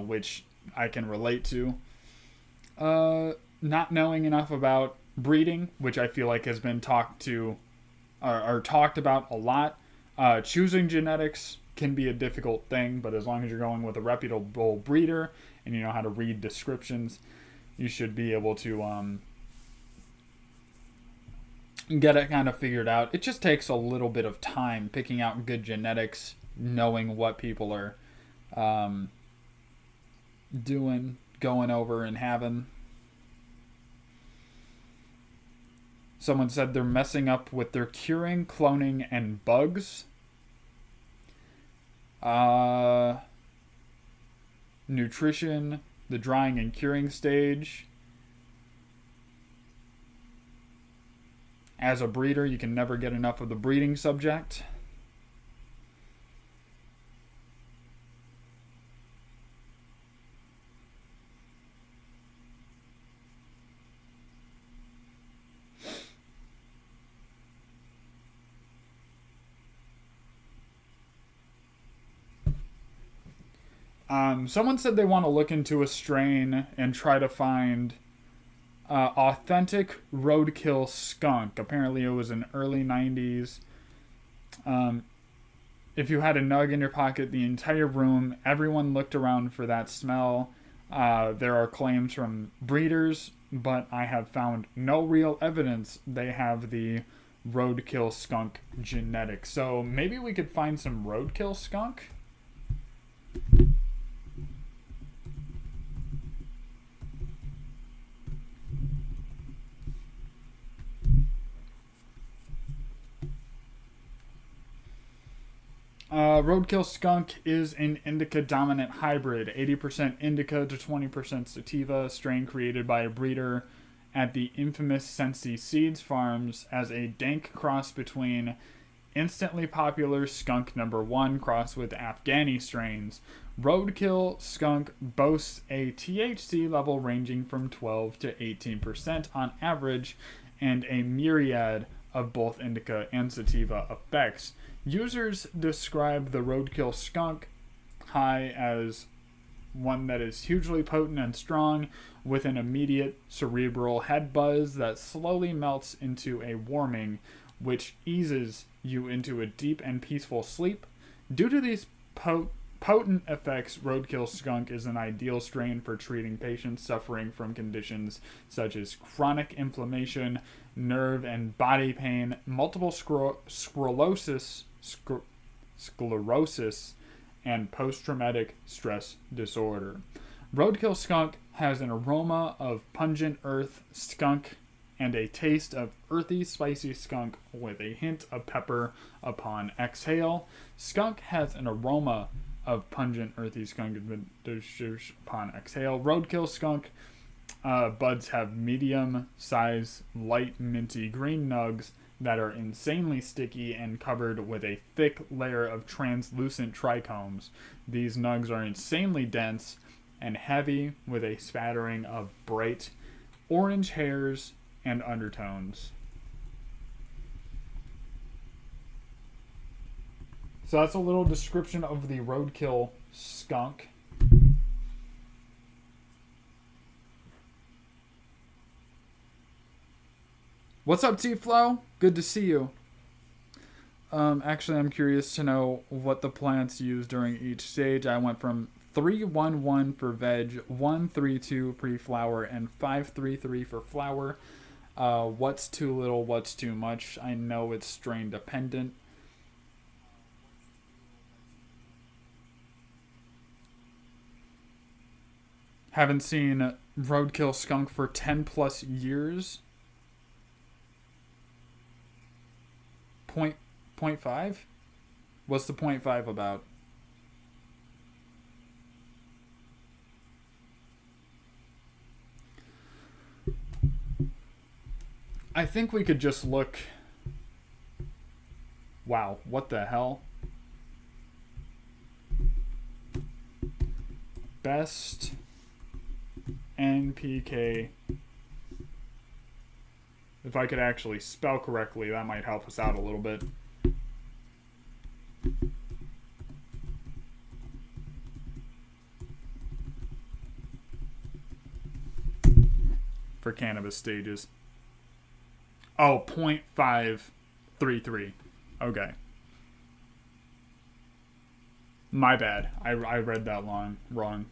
which I can relate to. Not knowing enough about breeding, which I feel like has been talked about a lot. Choosing genetics can be a difficult thing, but as long as you're going with a reputable breeder and you know how to read descriptions, you should be able to get it kind of figured out. It just takes a little bit of time picking out good genetics, knowing what people are doing, going over and having. Someone said they're messing up with their curing, cloning, and bugs. Nutrition, the drying and curing stage. As a breeder, you can never get enough of the breeding subject. Someone said they want to look into a strain and try to find authentic roadkill skunk. Apparently it was in early 90s. If you had a nug in your pocket, the entire room, everyone looked around for that smell. There are claims from breeders, but I have found no real evidence they have the roadkill skunk genetics. So maybe we could find some roadkill skunk? Roadkill skunk is an indica dominant hybrid, 80% indica to 20% sativa, strain created by a breeder at the infamous Sensi Seeds Farms as a dank cross between instantly popular skunk number 1 crossed with Afghani strains. Roadkill skunk boasts a THC level ranging from 12 to 18% on average and a myriad of both indica and sativa effects. Users describe the roadkill skunk high as one that is hugely potent and strong, with an immediate cerebral head buzz that slowly melts into a warming, which eases you into a deep and peaceful sleep. Due to these potent effects, roadkill skunk is an ideal strain for treating patients suffering from conditions such as chronic inflammation, nerve and body pain, multiple sclerosis, and post-traumatic stress disorder. Roadkill skunk has an aroma of pungent earth skunk and a taste of earthy, spicy skunk with a hint of pepper upon exhale. Skunk has an aroma of pungent, earthy skunk upon exhale. Roadkill skunk buds have medium size, light minty green nugs that are insanely sticky and covered with a thick layer of translucent trichomes. These nugs are insanely dense and heavy with a spattering of bright orange hairs and undertones. So that's a little description of the roadkill skunk. What's up, T-Flow? Good to see you. Actually, I'm curious to know what the plants use during each stage. I went from 3-1-1 for veg, 1-3-2 pre-flower, and 5-3-3 for flower. What's too little, what's too much? I know it's strain dependent. Haven't seen roadkill skunk for 10 plus years. 0.5? What's the 0.5 about? I think we could just look. Wow, what the hell? Best NPK. If I could actually spell correctly, that might help us out a little bit. For cannabis stages. Oh, 0.533. Okay. My bad. I read that wrong.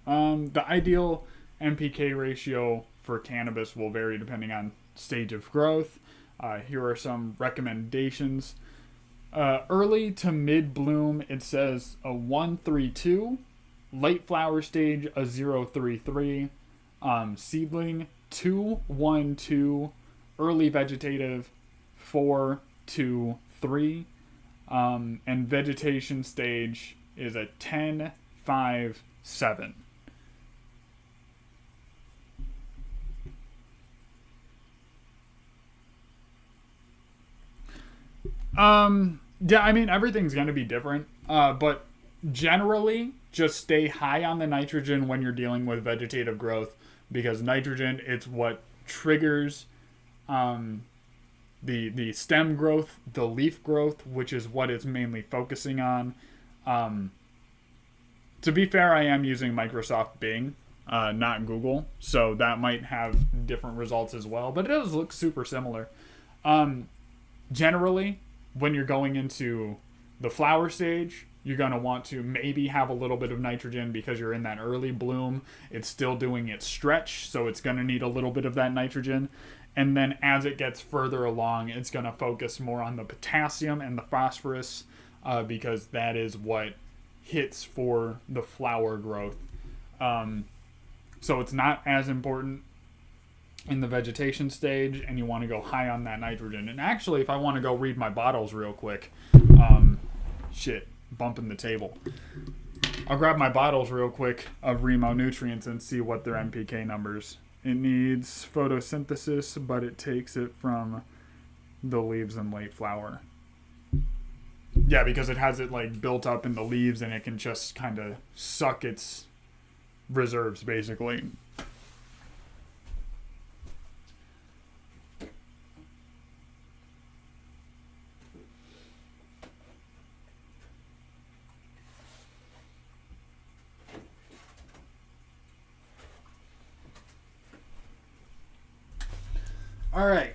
The ideal NPK ratio for cannabis will vary depending on stage of growth. Here are some recommendations. Early to mid bloom, it says a 1-3-2. Late flower stage, a 0-3-3. Seedling, 2-1-2. Early vegetative, 4-2-3. And vegetation stage is a 10-5-7. Yeah, I mean, everything's going to be different, but generally just stay high on the nitrogen when you're dealing with vegetative growth, because nitrogen, it's what triggers, the stem growth, the leaf growth, which is what it's mainly focusing on. To be fair, I am using Microsoft Bing, not Google, so that might have different results as well, but it does look super similar. Generally, when you're going into the flower stage, you're going to want to maybe have a little bit of nitrogen because you're in that early bloom. It's still doing its stretch, so it's going to need a little bit of that nitrogen. And then as it gets further along, it's going to focus more on the potassium and the phosphorus because that is what hits for the flower growth. So it's not as important in the vegetation stage, and you want to go high on that nitrogen. And actually, if I want to go read my bottles real quick, bumping the table. I'll grab my bottles real quick of Remo Nutrients and see what their NPK numbers. It needs photosynthesis, but it takes it from the leaves and late flower. Yeah, because it has it like built up in the leaves, and it can just kind of suck its reserves, basically. All right,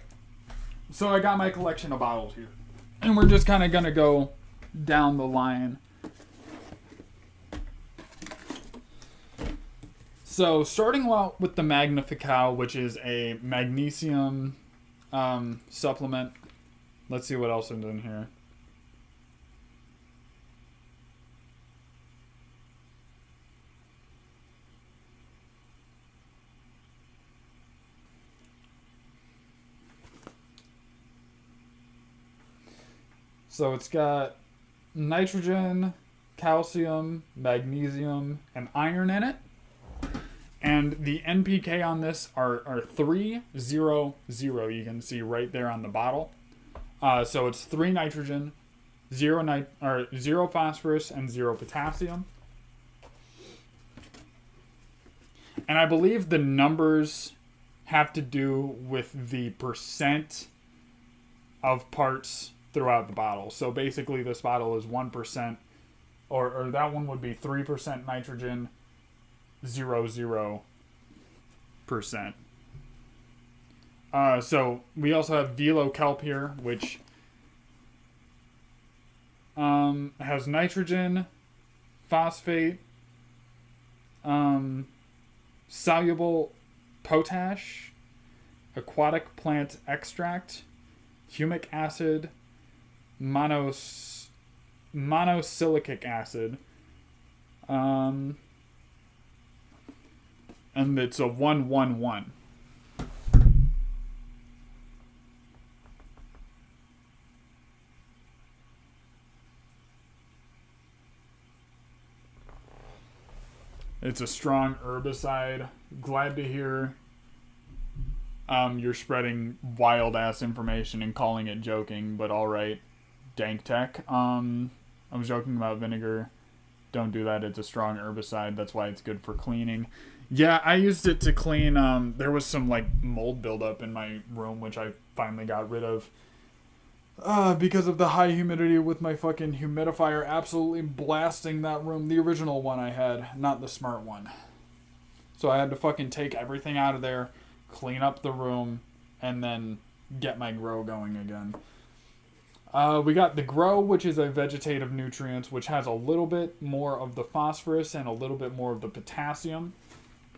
so I got my collection of bottles here, and we're just kind of gonna go down the line. So starting out with the Magnifical, which is a magnesium supplement. Let's see what else is in here. So it's got nitrogen, calcium, magnesium, and iron in it. And the NPK on this are 300. You can see right there on the bottle. So it's 3 nitrogen, 0 phosphorus, and 0 potassium. And I believe the numbers have to do with the percent of parts throughout the bottle. So basically this bottle is 1%, or that one would be 3% nitrogen, 0%. So we also have Velo Kelp here, which has nitrogen, phosphate, soluble potash, aquatic plant extract, humic acid, monosilicic acid, and it's a 1-1-1. It's a strong herbicide. Glad to hear you're spreading wild ass information and calling it joking, but alright. Dank Tech. I was joking about vinegar. Don't do that. It's a strong herbicide. That's why it's good for cleaning. Yeah, I used it to clean. There was some like mold buildup in my room, which I finally got rid of. Because of the high humidity with my fucking humidifier absolutely blasting that room. The original one I had, not the smart one. So I had to fucking take everything out of there, clean up the room, and then get my grow going again. We got the grow, which is a vegetative nutrient, which has a little bit more of the phosphorus and a little bit more of the potassium.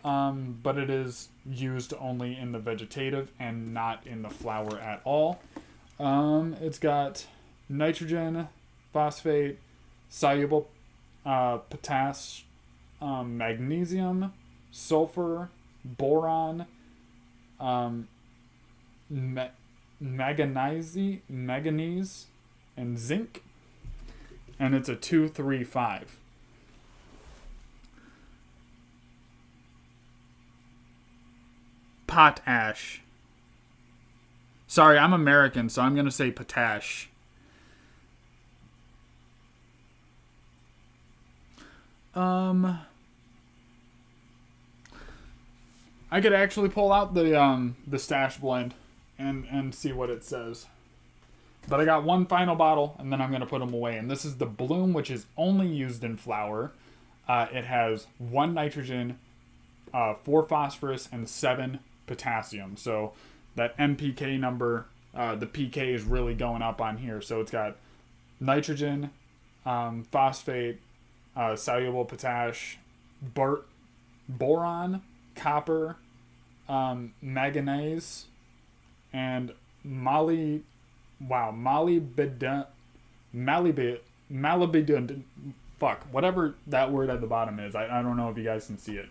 But it is used only in the vegetative and not in the flower at all. It's got nitrogen, phosphate, soluble potash, magnesium, sulfur, boron, manganese, and zinc. And it's a 2-3-5. Potash. Sorry, I'm American, so I'm going to say potash. I could actually pull out the stash blend and see what it says. But I got one final bottle, and then I'm going to put them away. And this is the Bloom, which is only used in flour. It has 1 nitrogen, 4 phosphorus, and 7 potassium. So that NPK number, the PK is really going up on here. So it's got nitrogen, phosphate, soluble potash, boron, copper, manganese, and molybdenum, fuck, whatever that word at the bottom is. I don't know if you guys can see it.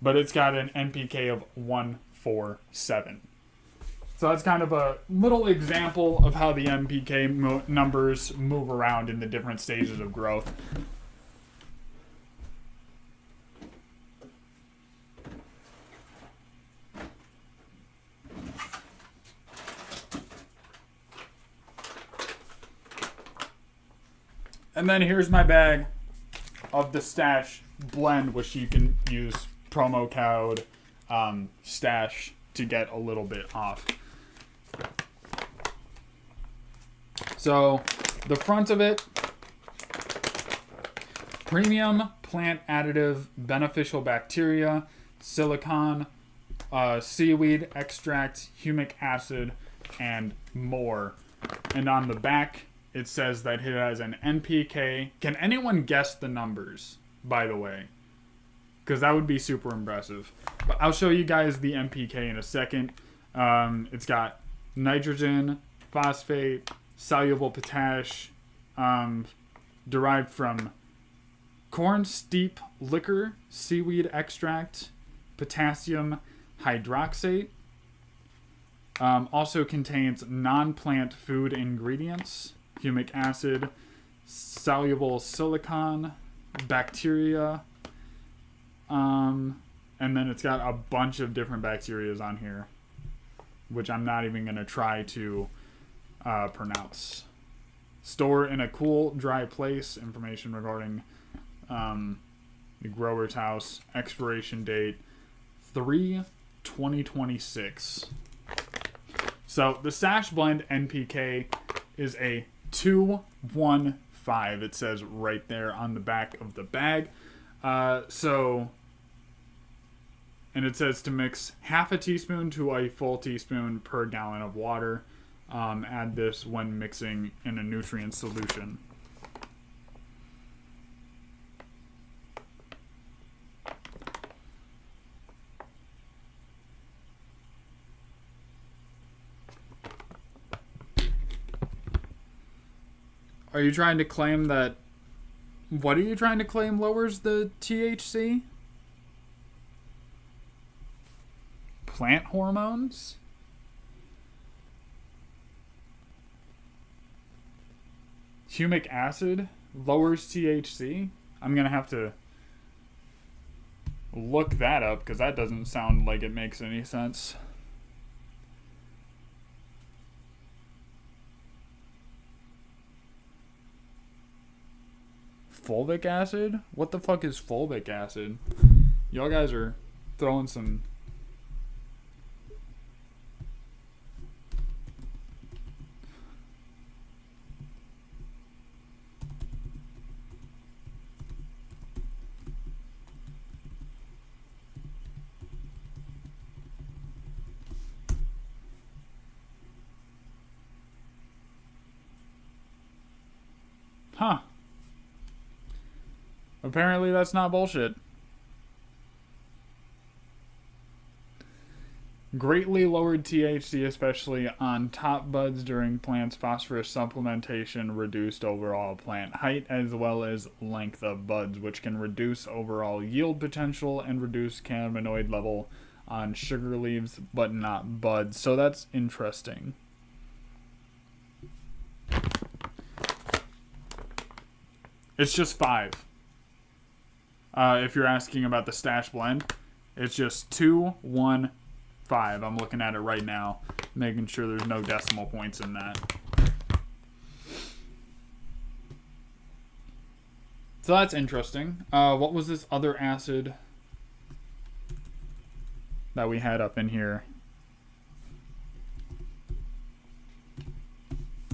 But it's got an NPK of 147. So that's kind of a little example of how the NPK numbers move around in the different stages of growth. And then here's my bag of the Stash blend, which you can use promo code STASH to get a little bit off. So the front of it, premium plant additive, beneficial bacteria, silicon, seaweed extract, humic acid, and more. And on the back, it says that it has an NPK. Can anyone guess the numbers, by the way? Because that would be super impressive. But I'll show you guys the NPK in a second. It's got nitrogen, phosphate, soluble potash, derived from corn steep liquor, seaweed extract, potassium hydroxate. Also contains non-plant food ingredients, humic acid, soluble silicon, bacteria, and then it's got a bunch of different bacterias on here, which I'm not even going to try to pronounce. Store in a cool, dry place. Information regarding the grower's house. Expiration date 3/2026. So the Sash Blend NPK is a 215. It says right there on the back of the bag. And it says to mix half a teaspoon to a full teaspoon per gallon of water. Add this when mixing in a nutrient solution. Are you trying to claim that... What are you trying to claim lowers the THC? Plant hormones? Humic acid lowers THC? I'm gonna have to look that up because that doesn't sound like it makes any sense. Fulvic acid? What the fuck is fulvic acid? Y'all guys are throwing some... Huh. Apparently that's not bullshit. Greatly lowered THC, especially on top buds during plants' phosphorus supplementation, reduced overall plant height as well as length of buds, which can reduce overall yield potential and reduce cannabinoid level on sugar leaves, but not buds. So that's interesting. It's just 5. If you're asking about the Stash Blend, it's just 215. I'm looking at it right now, making sure there's no decimal points in that. So that's interesting. What was this other acid that we had up in here?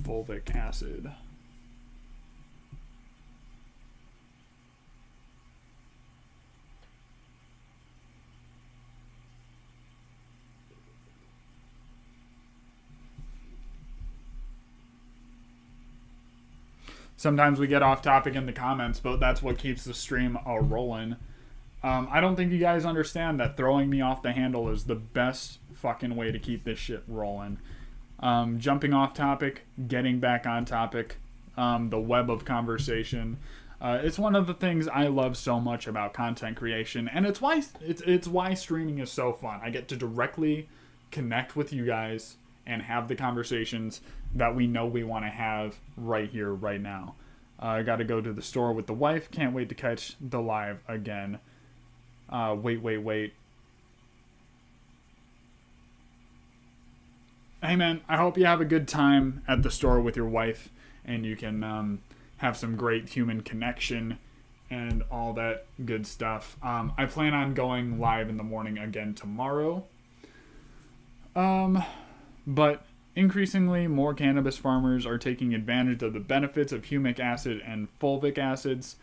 Fulvic acid. Sometimes we get off topic in the comments, but that's what keeps the stream rolling. I don't think you guys understand that throwing me off the handle is the best fucking way to keep this shit rolling. Jumping off topic, getting back on topic, the web of conversation. It's one of the things I love so much about content creation, and it's why streaming is so fun. I get to directly connect with you guys and have the conversations that we know we want to have right here, right now. I got to go to the store with the wife. Can't wait to catch the live again. Wait. Hey man, I hope you have a good time at the store with your wife and you can have some great human connection and all that good stuff. I plan on going live in the morning again tomorrow. But increasingly, more cannabis farmers are taking advantage of the benefits of humic acid and fulvic acids.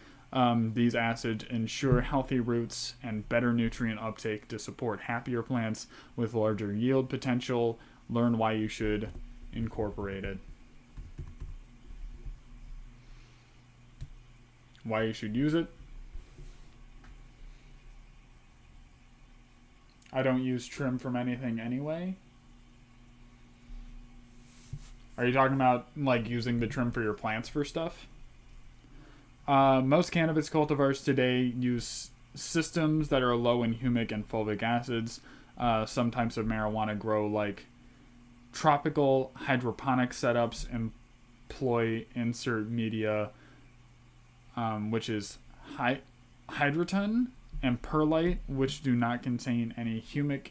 These acids ensure healthy roots and better nutrient uptake to support happier plants with larger yield potential. Learn why you should incorporate it. Why you should use it. I don't use trim from anything anyway. Are you talking about like using the trim for your plants for stuff? Most cannabis cultivars today use systems that are low in humic and fulvic acids. Some types of marijuana grow like tropical hydroponic setups employ insert media, which is hydroton and perlite, which do not contain any humic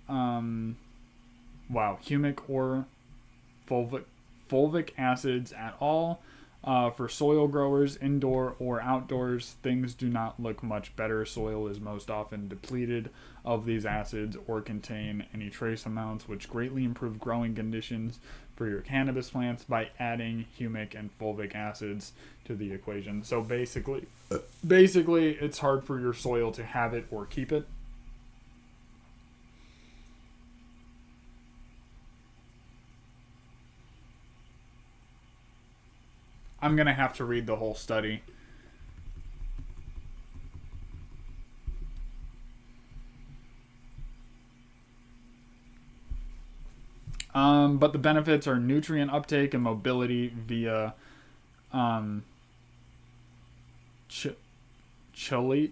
or fulvic acids at all. For soil growers, indoor or outdoors, things do not look much better. Soil is most often depleted of these acids or contain any trace amounts, which greatly improve growing conditions for your cannabis plants by adding humic and fulvic acids to the equation. So basically, it's hard for your soil to have it or keep it. I'm going to have to read the whole study. But the benefits are nutrient uptake and mobility via chelating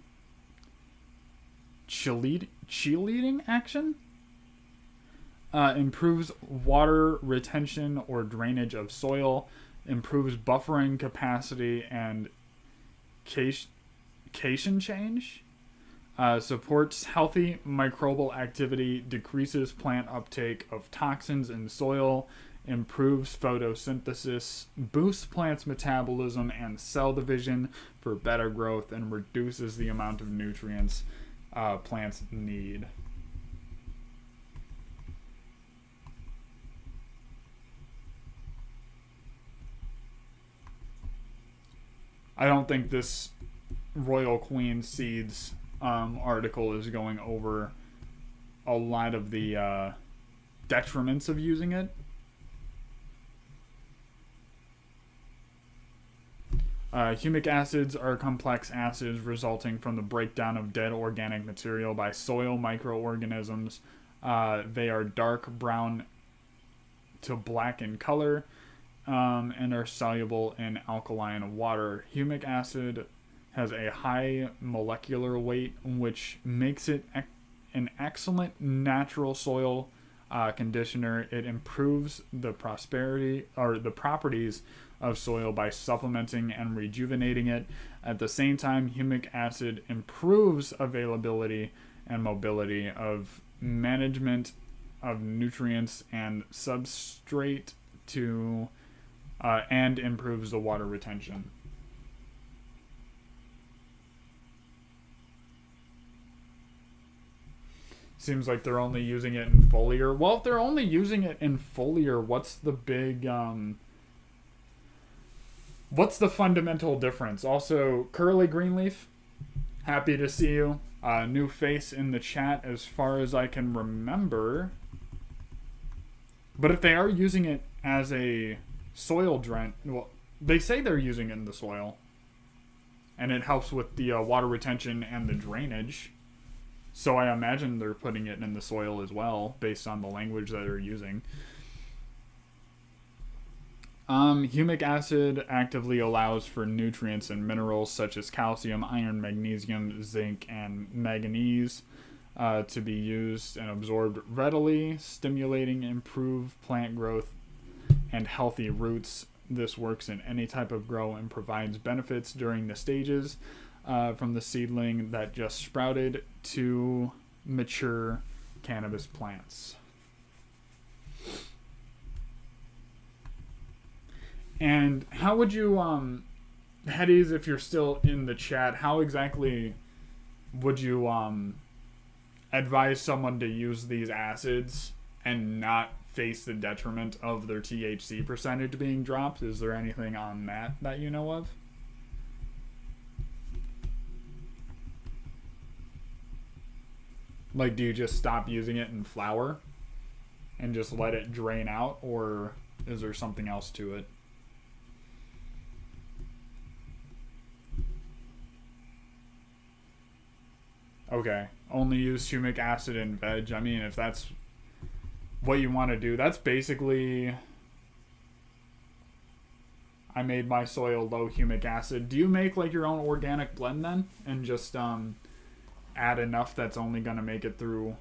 action. Improves water retention or drainage of soil. Improves buffering capacity and cation change. Supports healthy microbial activity, decreases plant uptake of toxins in soil, improves photosynthesis, boosts plants' metabolism and cell division for better growth, and reduces the amount of nutrients plants need. I don't think this Royal Queen Seeds article is going over a lot of the detriments of using it. Humic acids are complex acids resulting from the breakdown of dead organic material by soil microorganisms. They are dark brown to black in color and are soluble in alkaline water. Humic acid has a high molecular weight, which makes it an excellent natural soil conditioner. It improves the properties of soil by supplementing and rejuvenating it. At the same time, humic acid improves availability and mobility of management of nutrients and substrate to and improves the water retention. Seems like they're only using it in foliar. Well, if they're only using it in foliar, what's the big what's the fundamental difference? Also, Curly Greenleaf, happy to see you. New face in the chat as far as I can remember. But if they are using it as a soil drain, well, they say they're using it in the soil, and it helps with the water retention and the drainage. So I imagine they're putting it in the soil as well, based on the language that they're using. Humic acid actively allows for nutrients and minerals such as calcium, iron, magnesium, zinc, and manganese to be used and absorbed readily, stimulating improved plant growth and healthy roots. This works in any type of grow and provides benefits during the stages from the seedling that just sprouted to mature cannabis plants. And how would you, Heddies, if you're still in the chat, how exactly would you advise someone to use these acids and not face the detriment of their THC percentage being dropped? Is there anything on that you know of? Like, do you just stop using it in flower and just let it drain out, or is there something else to it? Okay, only use humic acid in veg. I mean, if that's what you want to do, that's basically... I made my soil low humic acid. Do you make like your own organic blend then? And just add enough that's only going to make it through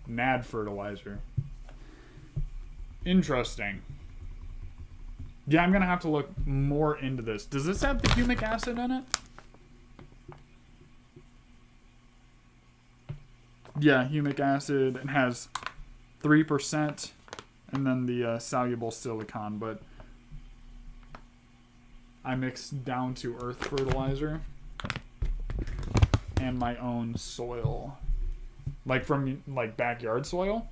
NAD fertilizer? Interesting. Yeah, I'm going to have to look more into this. Does this have the humic acid in it? Yeah, humic acid. It has 3%. and then the soluble silicon, but I mix down to earth fertilizer and my own soil, like from like backyard soil.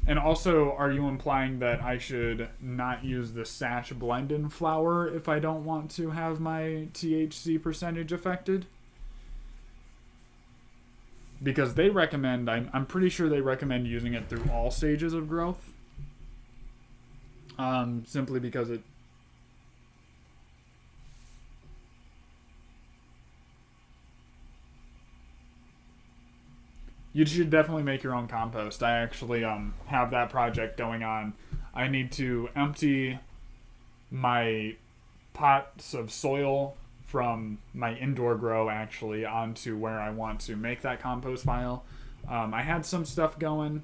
And also, are you implying that I should not use the Sash Blend-In flour if I don't want to have my THC percentage affected? Because they recommend, I'm pretty sure they recommend using it through all stages of growth. Simply because it... You should definitely make your own compost. I actually have that project going on. I need to empty my pots of soil from my indoor grow actually onto where I want to make that compost pile. I had some stuff going.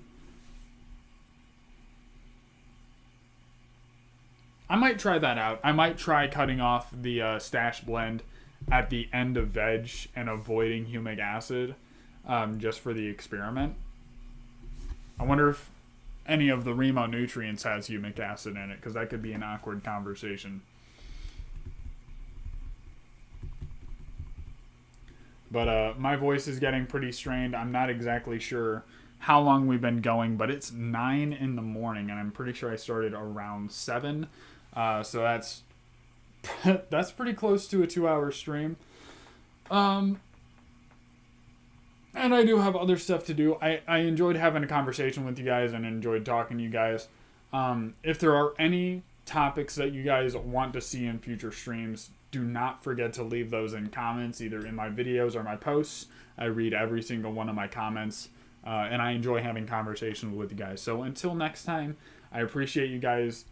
I might try that out. I might try cutting off the stash blend at the end of veg and avoiding humic acid. Just for the experiment. I wonder if any of the Remo nutrients has humic acid in it, because that could be an awkward conversation. But my voice is getting pretty strained. I'm not exactly sure how long we've been going, but it's 9 in the morning, and I'm pretty sure I started around 7. So that's that's pretty close to a 2-hour stream. And I do have other stuff to do. I enjoyed having a conversation with you guys and enjoyed talking to you guys. If there are any topics that you guys want to see in future streams, do not forget to leave those in comments, either in my videos or my posts. I read every single one of my comments, and I enjoy having conversations with you guys. So until next time, I appreciate you guys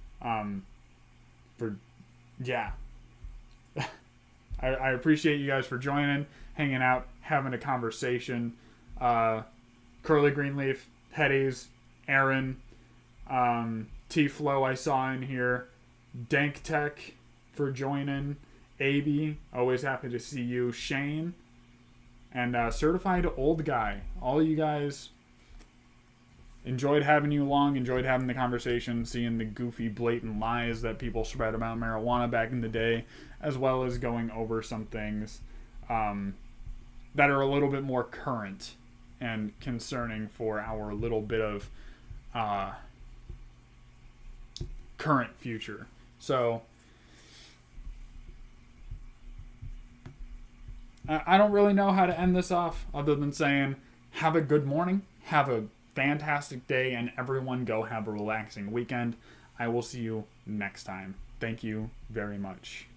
I appreciate you guys for joining, hanging out, having a conversation. Curly Greenleaf, Hetties, Aaron, T-Flow I saw in here, Dank Tech for joining, AB, always happy to see you, Shane, and Certified Old Guy. All you guys, enjoyed having you along, enjoyed having the conversation, seeing the goofy, blatant lies that people spread about marijuana back in the day, as well as going over some things that are a little bit more current and concerning for our little bit of current future. So I don't really know how to end this off other than saying have a good morning, have a fantastic day, and everyone go have a relaxing weekend. I will see you next time. Thank you very much.